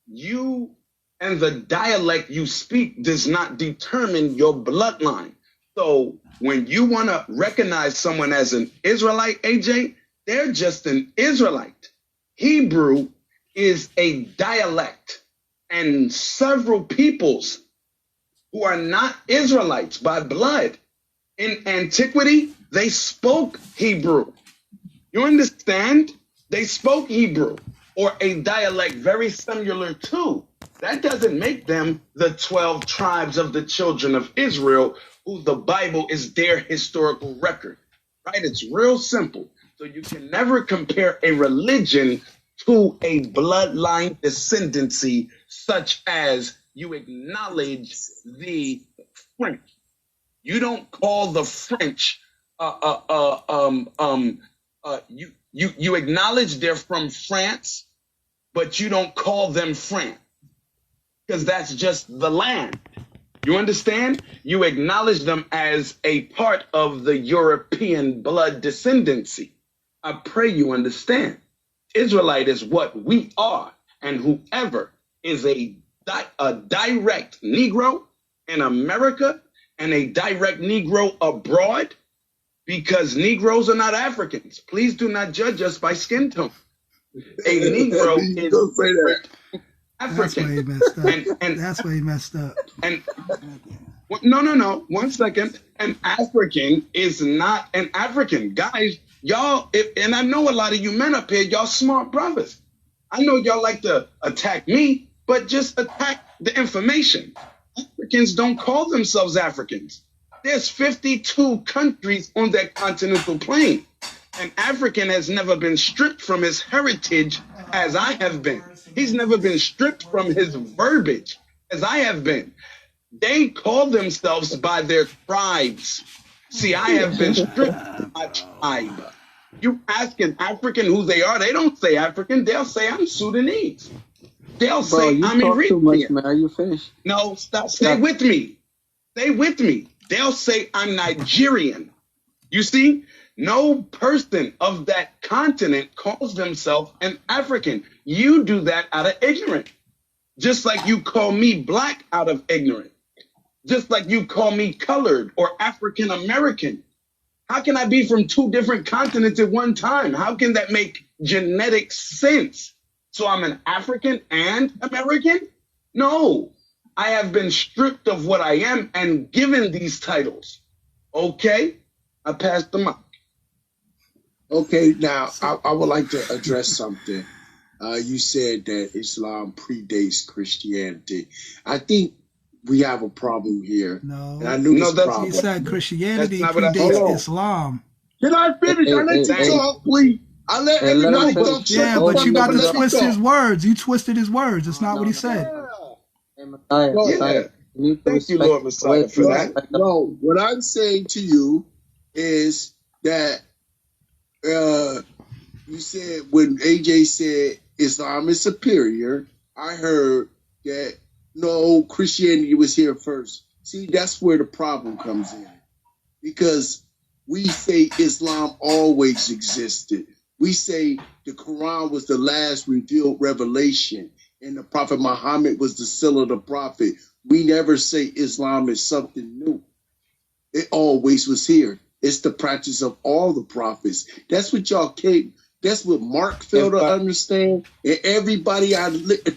You and the dialect you speak does not determine your bloodline. So when you want to recognize someone as an Israelite, AJ, they're just an Israelite. Hebrew is a dialect, and several peoples who are not Israelites by blood in antiquity, they spoke Hebrew. You understand? They spoke Hebrew, or a dialect very similar to. That doesn't make them the 12 tribes of the children of Israel, who the Bible is their historical record, right? It's real simple. So you can never compare a religion to a bloodline descendancy, such as you acknowledge the French. You don't call the French, you acknowledge they're from France, but you don't call them France, because that's just the land. You understand? You acknowledge them as a part of the European blood descendancy. I pray you understand. Israelite is what we are, and whoever is a direct Negro in America and a direct Negro abroad, because Negroes are not Africans. Please do not judge us by skin tone. A Negro is African. That's why he messed up. And no. 1 second. An African is not an African. Guys, y'all, and I know a lot of you men up here, y'all smart brothers. I know y'all like to attack me, but just attack the information. Africans don't call themselves Africans. There's 52 countries on that continental plane. An African has never been stripped from his heritage as I have been. He's never been stripped from his verbiage as I have been. They call themselves by their tribes. See, I have been stripped from my tribe. You ask an African who they are, they don't say African. They'll say, I'm Sudanese. They'll say, I'm Eritrean. Much, man. Are you finished? No, stop. Stay with me. Stay with me. They'll say, I'm Nigerian. You see, no person of that continent calls themselves an African. You do that out of ignorance. Just like you call me black out of ignorance. Just like you call me colored or African American. How can I be from two different continents at one time? How can that make genetic sense? So I'm an African and American? No, I have been stripped of what I am and given these titles. Okay, I passed the mic. Okay, now I would like to address something. You said that Islam predates Christianity. I think we have a problem here. No, and I knew this problem. You said Christianity predates Islam. Can I finish? I let you talk, please. I let everybody talk. Yeah, but you about to twist his words. You twisted his words. It's not what he said. Thank you, Lord Messiah, for that. No, what I'm saying to you is that you said when AJ said Islam is superior, I heard that no, Christianity was here first. See, that's where the problem comes in. Because we say Islam always existed. We say the Quran was the last revealed revelation and the Prophet Muhammad was the seal of the prophet. We never say Islam is something new. It always was here. It's the practice of all the prophets. That's what y'all came. That's what Mark failed to understand, and everybody I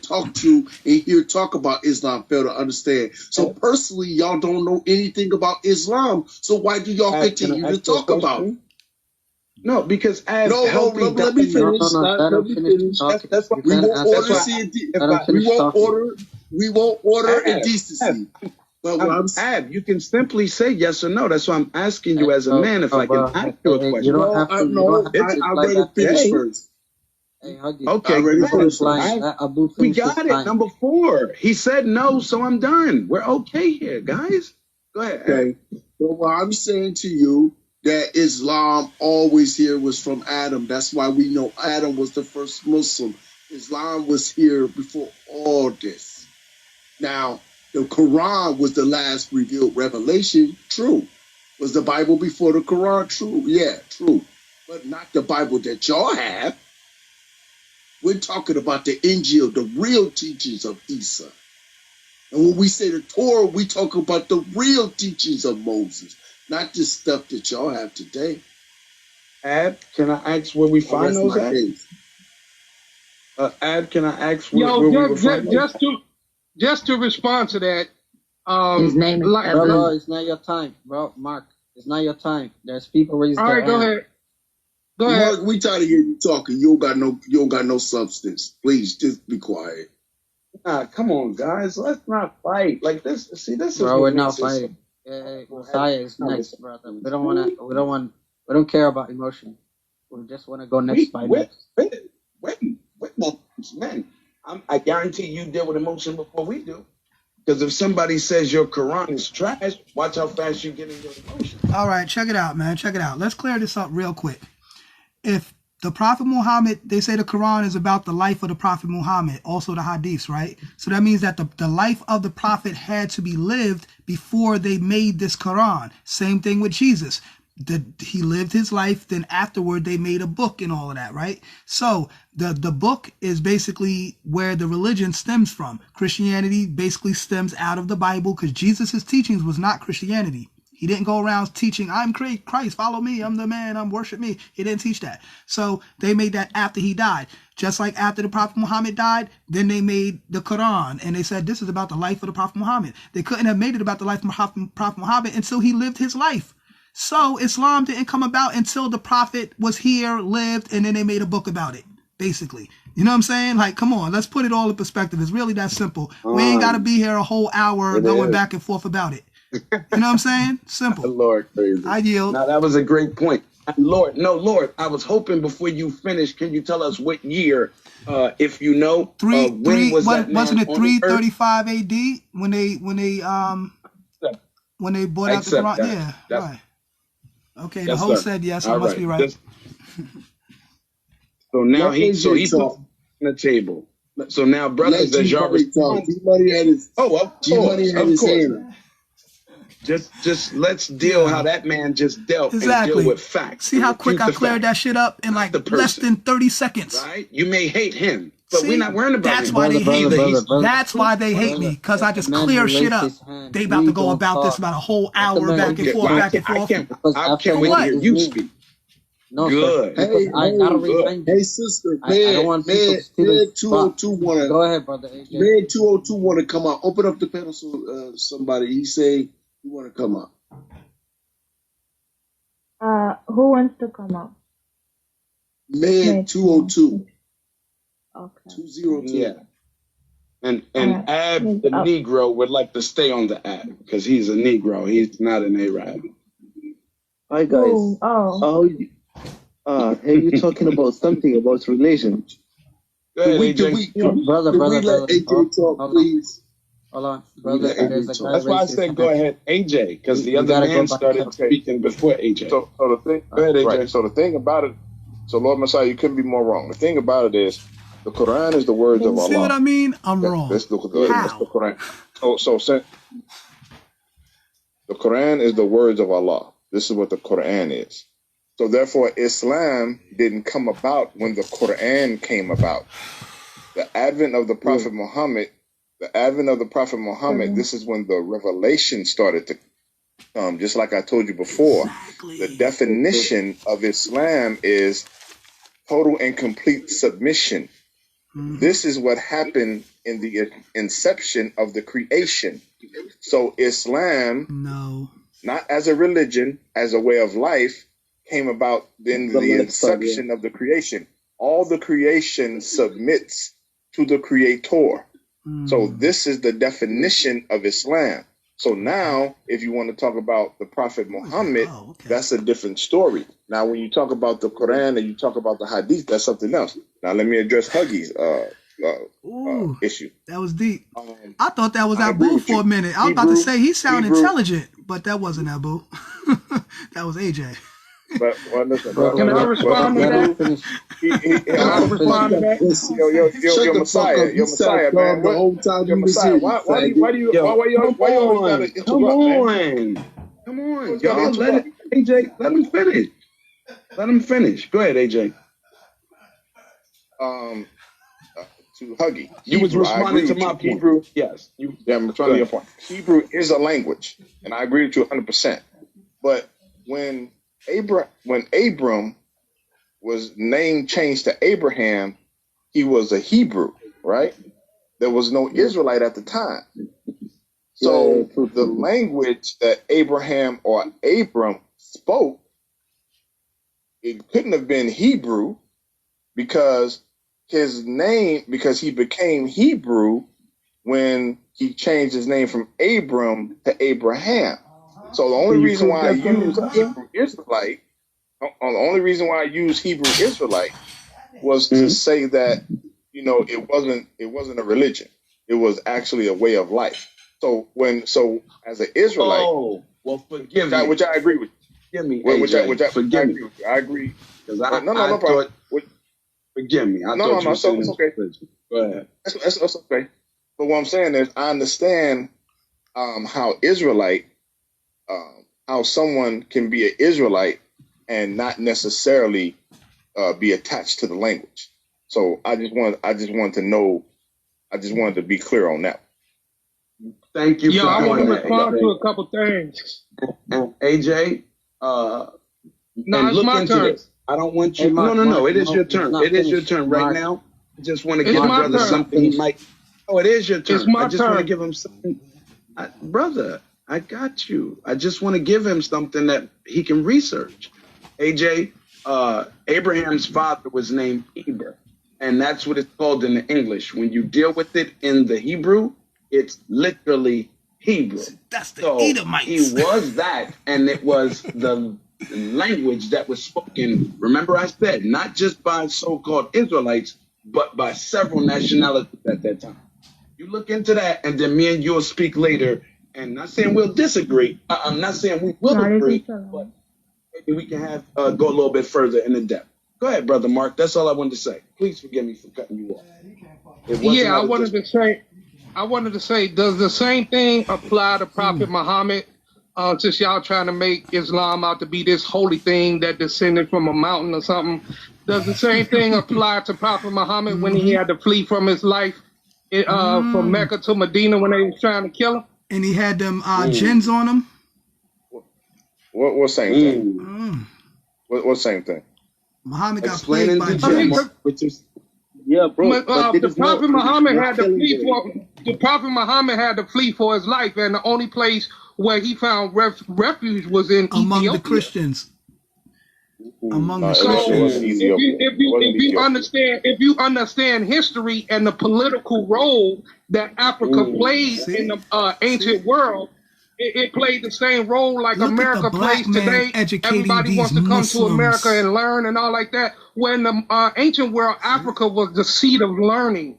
talk to and hear talk about Islam failed to understand. So personally, y'all don't know anything about Islam. So why do y'all continue to talk about it? No, because let me finish. That's what we won't order and decency. Ab, you can simply say yes or no. That's why I'm asking you as a man if I can ask you a question. You don't have to. I'm ready to finish first. Okay, we got it. Number 4. He said no, so I'm done. We're okay here, guys. Go ahead. Okay. So what I'm saying to you that Islam always here was from Adam. That's why we know Adam was the first Muslim. Islam was here before all this. Now, the Quran was the last revealed revelation. True. Was the Bible before the Quran? True. Yeah, true. But not the Bible that y'all have. We're talking about the Injil, the real teachings of Isa. And when we say the Torah, we talk about the real teachings of Moses, not the stuff that y'all have today. Ab, can I ask where we find those at? Ab, can I ask where we find those? Just to respond to that, his name is bro, it's not your time, bro. Mark, it's not your time. There's people raising their hand. All right, go ahead. Mark, we tired of hearing you talking. You don't got no substance. Please, just be quiet. Nah, come on, guys. Let's not fight like this. See, this is bro. We're not fighting. Messiah is next, brother. We don't care about emotion. We just want to go next by next. Man. I guarantee you deal with emotion before we do. Because if somebody says your Quran is trash, watch how fast you get in your emotion. All right, check it out, man. Check it out. Let's clear this up real quick. If the Prophet Muhammad, they say the Quran is about the life of the Prophet Muhammad, also the Hadiths, right? So that means that the life of the Prophet had to be lived before they made this Quran. Same thing with Jesus. He lived his life, then afterward they made a book and all of that, right? So the book is basically where the religion stems from. Christianity basically stems out of the Bible because Jesus' teachings was not Christianity. He didn't go around teaching, I'm Christ, follow me, I'm the man, I'm worship me. He didn't teach that. So they made that after he died. Just like after the Prophet Muhammad died, then they made the Quran and they said this is about the life of the Prophet Muhammad. They couldn't have made it about the life of Prophet Muhammad until he lived his life. So Islam didn't come about until the Prophet was here, lived, and then they made a book about it, basically. You know what I'm saying? Like, come on, let's put it all in perspective. It's really that simple. We ain't got to be here a whole hour going back and forth about it. You know what I'm saying? Simple. Lord, crazy. I yield. Now, that was a great point. Lord, I was hoping before you finish, can you tell us what year, if you know, when was that man wasn't it on 335 AD when they brought out the Quran? That. Yeah, right. Okay, the host said yes. I must be right. So now he put it on the table. So now, brothers, there's your response. G-Money had his hand. Just let's deal how that man just dealt and deal with facts. See how quick I cleared that shit up in like less than 30 seconds. Right? You may hate him, but we're not worrying about that's him. Why they hate me. That's why they hate me, because I just clear shit up. They about to go about this about a whole hour back and forth, back and forth. I can't wait to hear you speak. No, good. Hey, sister, man 202 wanna go ahead, brother AJ. Man 202 wanna come out. Open up the panel so somebody he say you wanna come out. Who wants to come up? Man 202. Okay. 202. Yeah. And Ab the Negro would like to stay on the app because he's a Negro. He's not an Arab. Hi guys. Hey, you talking about something about religion? Go ahead, AJ. Brother. AJ talk, please. Hold on, brother. That's why I said go ahead, AJ, because the other man started speaking before AJ. So the thing, go ahead, AJ. Right, so the thing about it, so Lord Messiah, you couldn't be more wrong. The thing about it is, the Quran is the words of Allah. See what I mean? I'm wrong. That's the Quran. So the Quran is the words of Allah. This is what the Quran is. So therefore, Islam didn't come about when the Quran came about. The advent of the Prophet Muhammad, this is when the revelation started to come. Just like I told you before, the definition of Islam is total and complete submission. This is what happened in the inception of the creation. So Islam, not as a religion, as a way of life, came about in the inception of the creation. All the creation submits to the Creator. So this is the definition of Islam. So now, if you want to talk about the Prophet Muhammad, that's a different story. Now, when you talk about the Quran and you talk about the Hadith, that's something else. Now, let me address Huggy's issue. That was deep. I thought that was Abu for a minute. I was about to say he sounded intelligent, but that wasn't Abu. That was AJ. But listen, can I respond to that? Can I respond to that? Yo, Messiah, man. Yo, Messiah, why you always gotta interrupt, Come on. Y'all let AJ, let him finish. Let him finish. Go ahead, AJ. To Huggy. You was responding to my Hebrew. Yes. I'm trying to your point. Hebrew is a language, and I agree with you 100%. But when Abram was name changed to Abraham, he was a Hebrew, right? There was no Israelite at the time. So the language that Abraham or Abram spoke, it couldn't have been Hebrew because he became Hebrew when he changed his name from Abram to Abraham. So the only reason why I use Hebrew Israelite, was to say that, it wasn't a religion. It was actually a way of life. So as an Israelite, forgive me. Which I agree with. Forgive me, which I agree with you. I agree. Because no problem. Forgive me. No, it's okay. Go ahead. That's okay. But what I'm saying is, I understand how someone can be an Israelite and not necessarily be attached to the language. So I just wanted to know. I just wanted to be clear on that. Thank you. I want to respond to a couple things. AJ, it's my turn. This. I don't want you. No. It is your turn. It is your turn right now. I just want to give my brother something he might. Oh, it is your turn. It's my I just want to give him something. Brother, I got you. I just want to give him something that he can research. AJ, Abraham's father was named Eber. and that's what it's called in the English. When you deal with it in the Hebrew, it's literally Hebrew. That's the So Edomites. he was that, and it was the language that was spoken. Remember, I said not just by so-called Israelites, but by several nationalities at that time. You look into that, and then me and you'll speak later. And not saying we'll disagree. I'm not saying we will agree, but maybe we can have go a little bit further in the depth. Go ahead, brother Mark. That's all I wanted to say. Please forgive me for cutting you off. Yeah, I wanted to say, does the same thing apply to Prophet Muhammad? Since y'all trying to make Islam out to be this holy thing that descended from a mountain or something, does the same thing apply to Prophet Muhammad when he had to flee from his life from Mecca to Medina when they was trying to kill him? And he had them jinns on him? What same thing? What same thing? Muhammad got played by jinns. Yeah, bro. The Prophet Muhammad had to flee for the Prophet Muhammad had to flee for his life, and the only place where he found refuge was in among Ethiopia. the Christians. Among the Christians. If you understand history and the political role that Africa played in the ancient world, it played the same role like America plays today. Everybody wants to come Muslims to America and learn and all like that. When the ancient world, Africa was the seat of learning.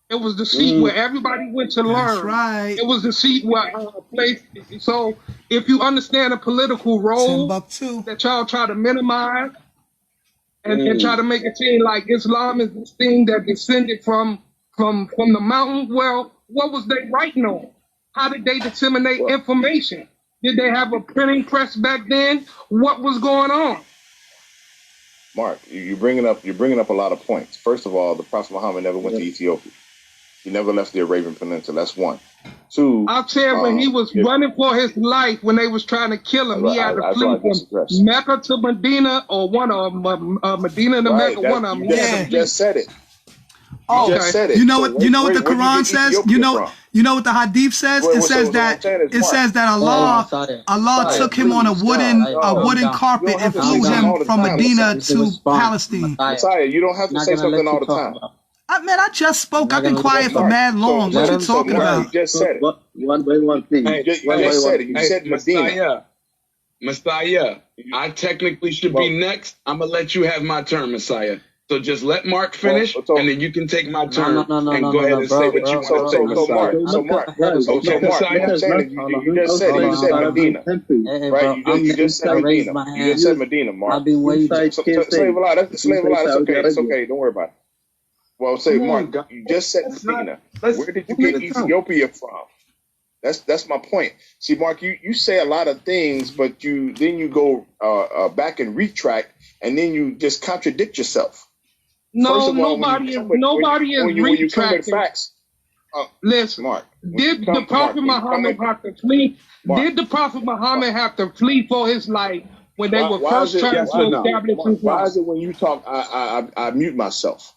It was the seat where everybody went to learn. That's right. It was the seat where place. So if you understand the political role that y'all try to minimize and try to make it seem like Islam is this thing that descended from the mountain, well, what was they writing on? How did they disseminate information? Did they have a printing press back then? What was going on? Mark, you're bringing up a lot of points. First of all, the Prophet Muhammad never went to Ethiopia. He never left the Arabian Peninsula. That's one. Two. I'm saying when he was running for his life, when they was trying to kill him, he had to flee from Mecca to Medina, or one of them, Medina to Mecca. One of them. You just said it. Oh, you just said it. You know what? You know what the Quran says. You know what the Hadith says. It says that Allah took him on a wooden carpet and flew him from Medina to Palestine. Messiah, you don't have to say something all the time. Man, I just spoke. I've been quiet for mad long. What you talking about? You just said it. One by one, please. You just said it. You said Medina. Messiah, I technically should be next. I'm going to let you have my turn, Messiah. So just let Mark finish, and then you can take my turn and go ahead and say what you want to say, Messiah. You just said Medina, right? You just said Medina. You just said Medina, Mark. I've been waiting. Slave a lot. That's okay. It's okay. Don't worry about it. Well, say, Mark, you just said Medina. Where did you get Ethiopia from? That's my point. See, Mark, you say a lot of things, but then you go back and retract, and then you just contradict yourself. No, nobody is retracting. Listen, Mark, did the Prophet Muhammad have to flee? Did the Prophet Muhammad have to flee for his life when they were first trying to establish his life? Why is it when you talk, I mute myself?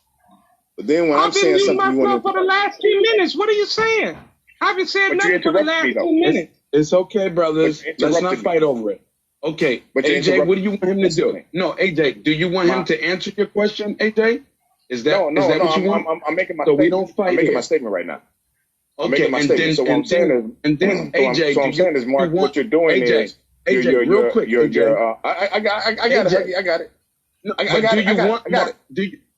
But then when I'm saying something, I've been muting myself for the last 2 minutes. What are you saying? I haven't said nothing for the last 2 minutes. It's okay, brothers. Let's not fight over it. Okay, AJ, what do you want him to do? No, AJ, do you want him to answer your question, AJ? Is that what you want? I'm making my so statement. We don't fight I'm making my statement right now. I'm okay, making my statement. So what I'm saying is, AJ, so I'm saying is, Mark, what you're doing is, AJ, real quick, I got it. I got it.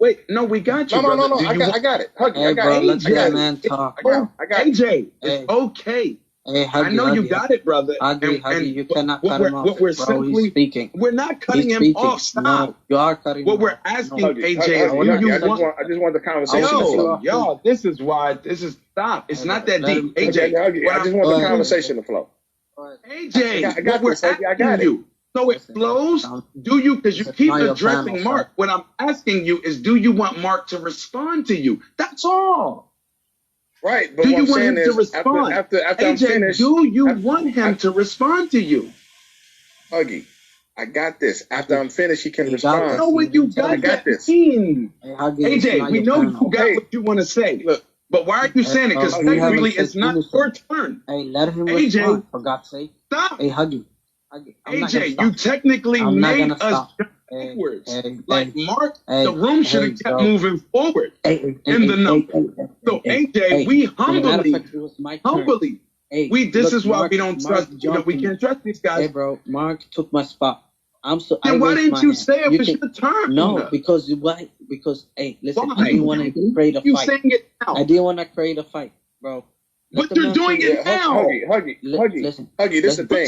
Wait, no, we got you. No. I got it. Huggy, I got it. Let's let man talk. I got it. AJ, it's okay. Hey, Huggy, I know you got it, brother. Huggy, you cannot cut him off. What we're he's speaking. We're not cutting him off. Stop. No, you are cutting him off. What we're asking, AJ, is I just want the conversation. Yo, this is why. This is stop. It's not that deep, AJ. I just want the conversation to flow. AJ, what we're asking you. So it flows? Do you? Because you keep addressing Mark. What I'm asking you is, do you want Mark to respond to you? That's all. Right. But do what you I'm want saying him is, to respond? after AJ, I'm finished, do you want him to respond to you? Huggy, I got this. After I'm finished, he can respond. No, what you got. I got this. AJ, we know you got what you want to say. Look, but why are you saying it? Because technically, it's not your turn. Hey, let him respond, for God's sake. Stop. Hey, Huggy. AJ, you technically made us jump backwards. Like Mark, the room should have kept moving forward in the number. So AJ, we humbly, this is why we don't trust. We can't trust these guys. Hey, bro, Mark took my spot. Then why didn't you say it was your turn? No, because why? Because listen, I didn't want to create a fight. You saying it now? I didn't want to create a fight, bro. But you're doing it now. Huggy, this is the thing.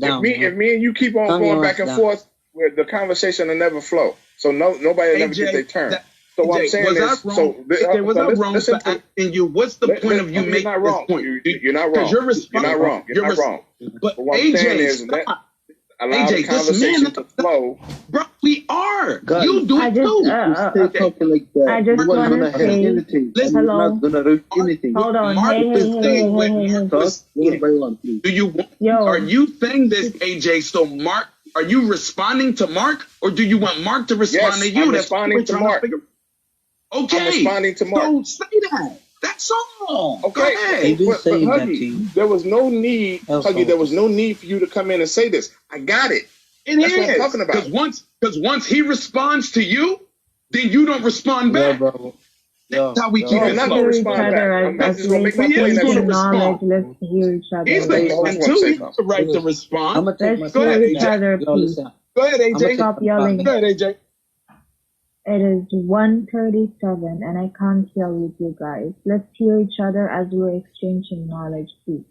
If me and you keep on going back and forth, where the conversation will never flow. So nobody will never get their turn. So what I'm saying is, was I wrong for asking you? What's the point of you making this point? You're not wrong. You're not wrong. You're not wrong. But what I'm saying is, allow the conversation to flow. Bro, we are. You do it too. I just want to say, hello. Hold on. Do you? Are you saying this, AJ? So Mark, are you responding to Mark, or do you want Mark to respond to you? I'm responding to Mark. Okay. I'm responding to Mark. Don't say that. That's all. Okay. But Huggy, there was no need, Huggy, there was no need for you to come in and say this. I got it. That's what I'm talking about. Because once he responds to you, then you don't respond back. Yeah, bro. That's how we keep it. I'm not going to respond back. I'm just going to make my point. Let's hear each other. He's the right to respond. Let's hear each other, please. Go ahead, AJ. Stop yelling. Go ahead, AJ. It is 1:37 and I can't hear with you guys. Let's hear each other as we're exchanging knowledge, please.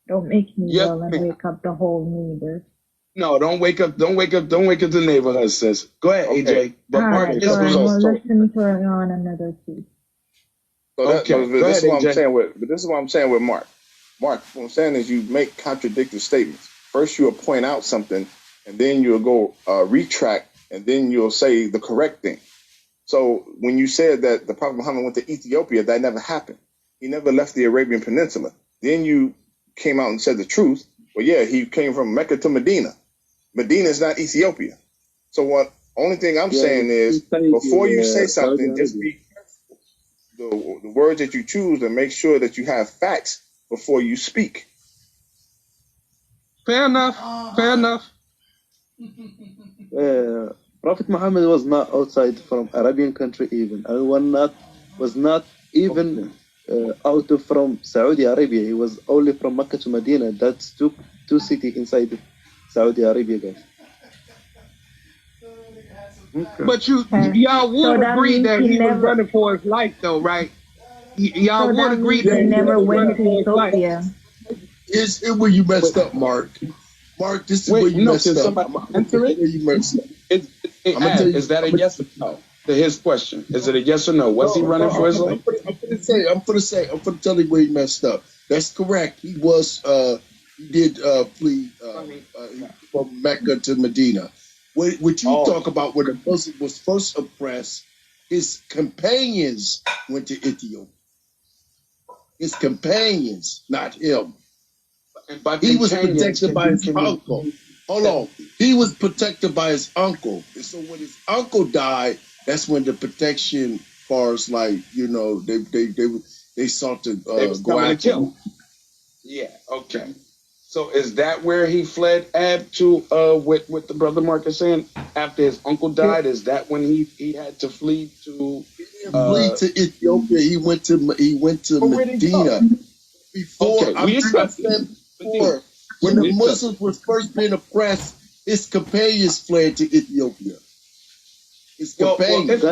Don't make me yell and wake up the whole neighbor. No, don't wake up the neighborhood, sis. Go ahead, AJ. But Mark, we'll listen to her on another piece. So this is what I'm saying with Mark. Mark, what I'm saying is you make contradictory statements. First you'll point out something, and then you'll go retract, and then you'll say the correct thing. So when you said that the Prophet Muhammad went to Ethiopia, that never happened. He never left the Arabian Peninsula. Then you came out and said the truth. Well, yeah, he came from Mecca to Medina. Medina is not Ethiopia. So what? Only thing I'm saying is, before you say something, just be careful. The words that you choose, and make sure that you have facts before you speak. Fair enough. Fair enough. Prophet Muhammad was not outside from Arabian country even. And was not even out of from Saudi Arabia. He was only from Mecca to Medina. That's two cities inside Saudi Arabia, guys. Okay. But y'all would agree that he was running for his life, though, right? Y'all would agree that he never went to Ethiopia. Is it where you messed up, Mark? Mark, this is where you messed up. Answer it. You messed up. Is that a yes or no to his question? Is it a yes or no? Was he running for his life? I'm gonna tell you where he messed up. That's correct. He was he did flee from Mecca to Medina. What you talk about when the Muslim was first oppressed, his companions went to Ethiopia. His companions, not him. He was protected by his uncle. Hold on. He was protected by his uncle. And so when his uncle died, that's when the protection, as far as like, they sought to go after him. Yeah, okay. So is that where he fled to what the brother Mark is saying? After his uncle died, is that when he had to flee to flee to Ethiopia? He went to Medina. Before, when the Muslims was first being oppressed, his companions fled to Ethiopia. His companions.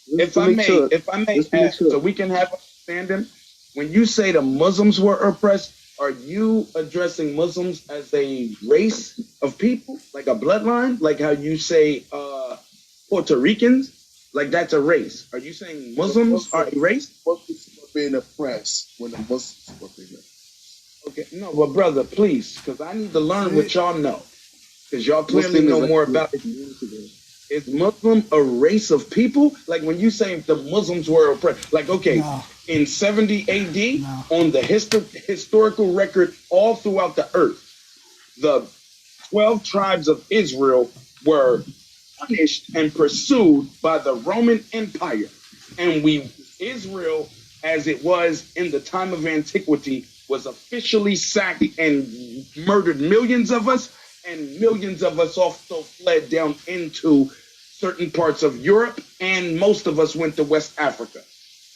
If I may ask, so we can have understanding. When you say the Muslims were oppressed, are you addressing Muslims as a race of people, like a bloodline, like how you say Puerto Ricans, like that's a race? Are you saying Muslims are a race? Muslims were being oppressed when the Muslims were being oppressed. Okay, no, but brother, please, because I need to learn what y'all know, because y'all clearly know more about it. Is Muslim a race of people? Like when you say the Muslims were oppressed, like in 70 AD, on the historical record all throughout the earth, the 12 tribes of Israel were punished and pursued by the Roman Empire, and Israel, as it was in the time of antiquity, was officially sacked and murdered millions of us, and millions of us also fled down into certain parts of Europe, and most of us went to West Africa,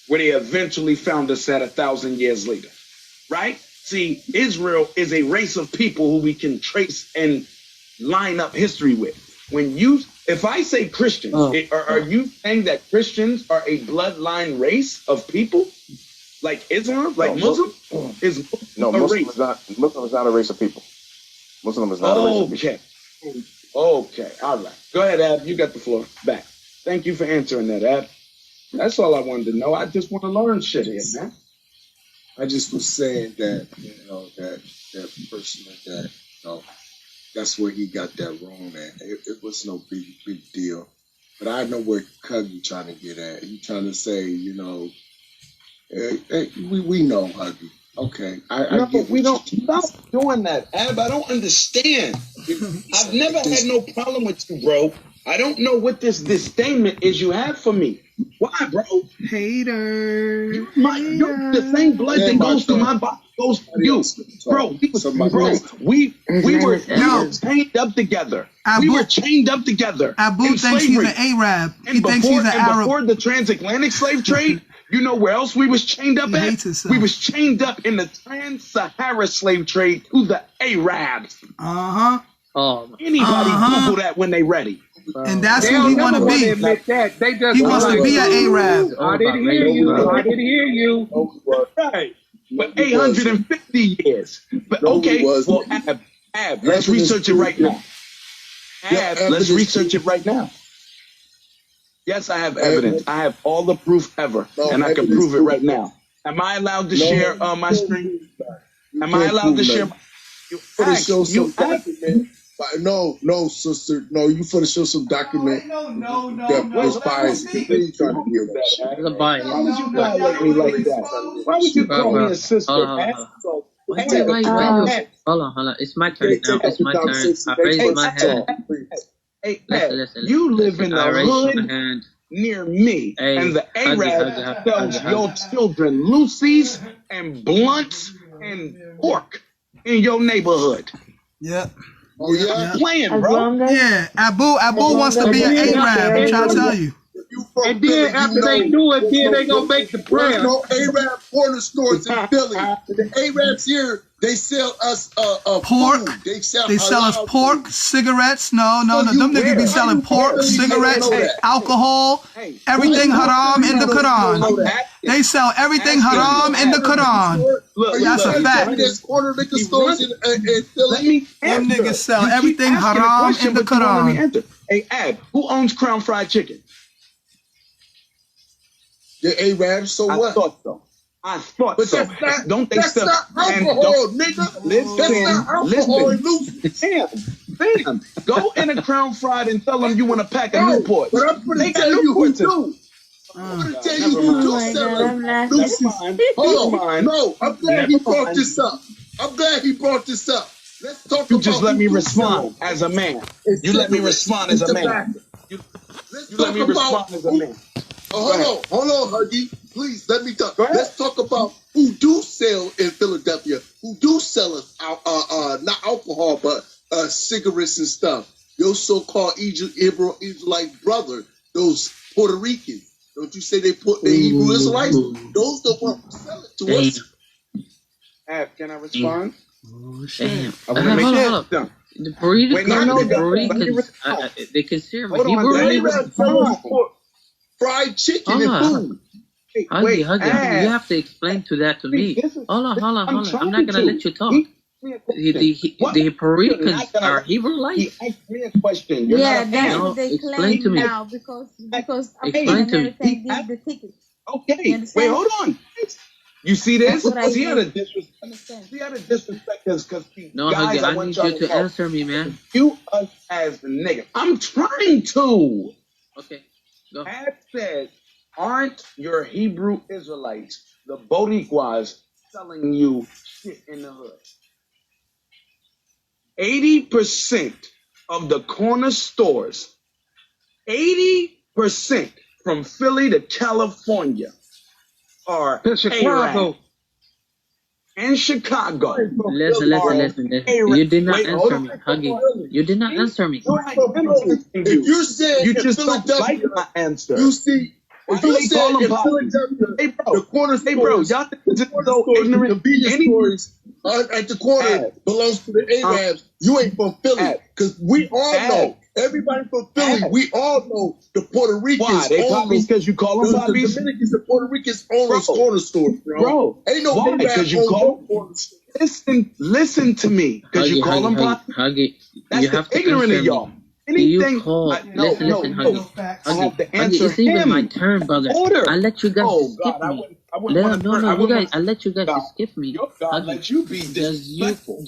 where they eventually found us at 1,000 years later, right? See, Israel is a race of people who we can trace and line up history with. If I say Christians, are you saying that Christians are a bloodline race of people? Like Islam? Like Muslim? Muslim is not a race of people. Muslim is not a race of people. Okay, all right. Go ahead, Ab. You got the floor back. Thank you for answering that, Ab. That's all I wanted to know. I just want to learn shit here, man. I just was saying that, that person that, that's where he got that wrong at. It was no big deal. But I know where Huggy trying to get at. He trying to say, we know, Huggy. Okay. We don't stop doing that, Ab. I don't understand. I've never had no problem with you, bro. I don't know what this disdainment is you have for me. Why, bro? Hater. You're the same blood that goes through my body goes to you, bro. We were chained up together. We were chained up together. Abu thinks he's an Arab. He thinks he's an Arab. Before the transatlantic slave trade, you know where else we was chained up at? We was chained up in the trans-Sahara slave trade to the Arabs. Anybody Google that when they ready. And that's who he want to be. He wants to be an Arab. I didn't hear you. Right. But 850 years. But okay, well, Ab, let's research it right now. Let's research it right now. Yes, I have evidence. I have all the proof ever, and I can prove it right now. Am I allowed to share my screen? Am I allowed to share? No, sister. No, you finna show some document. No. That was biased. Please trying to deal with that. Why would you violate me like that? Why would you call me a sister? Hold on. It's my turn now. It's my turn. I raised my hand. Hey, listen. You live in the hood near me, and the Arab sells your children Lucy's and blunts and pork in your neighborhood. Yep. Oh yeah, playing, bro. Yeah, Abu wants to be an Arab. I'm trying to tell you. And then after they do it, then they gonna make the prayer. There's no Arab corner stores in Philly. The Arabs here, they sell us pork. Food. They sell us pork, food. Cigarettes. No. Them niggas be selling pork, cigarettes, alcohol, everything haram in the Quran. They sell everything haram in the Quran. That's a fact. There's corner liquor stores in Philly. Them niggas sell everything haram in the Quran. Hey, Ab, who owns Crown Fried Chicken? The Arabs, so what? I thought so. Don't they sell alcohol, nigga? Listen. Bam. Go in a Crown Fried and tell them you want a pack of Newports. But I'm going to tell you who do. I'm going to tell you who do sell them. Hold on. No, I'm glad he brought this up. Let's talk about. You just let me respond as a man. You let me respond as a man. You let me respond as a man. Hold on, Huggy. Please let me talk. Let's talk about who do sell in Philadelphia. Who do sell us not alcohol, but cigarettes and stuff. Those so-called Israelite brother, those Puerto Ricans. Don't you say they put the Hebrew Israelites? Those the ones who sell it to us. Can I respond? Damn. Hold on. The Puritans, they consider Hebrew. Fried chicken and food. Huggy, you have to explain that to me. Hold on. I'm not gonna let you talk. The Puritans are Hebrewites. He asked me a question. Yeah, that's what they claim now because explain to me. Give the ticket. Okay, wait, hold on. You see this? See how to disrespect us because no, guys, I need you to answer me, man. You us as the nigga. I'm trying to. Okay. Go. Ad said, aren't your Hebrew Israelites, the Boricuas, selling you shit in the hood? 80% of the corner stores, 80% from Philly to California are Arab. in Chicago. Listen. You did not answer me, Huggy. You did not answer me. If you said you just don't like my answer. You see, if you said in Philadelphia, the corner stores, y'all think this is so ignorant. Convenience stores at the corner belongs to the Arabs. You ain't from Philly, because we all know. Everybody from Philly, we all know the Puerto Ricans. Why? They puppies because you call them puppies? The Dominicans, the Puerto Ricans own those corner stores, bro. Ain't no why? Because you call them. Listen to me, because you call them puppies. Huggy, that's you have to ignorant of y'all. Anything, you call, listen, Huggy. I have to answer it's even my turn, brother. I let you guys skip me. No, you guys, I let you guys skip me. God let you be disrespectful.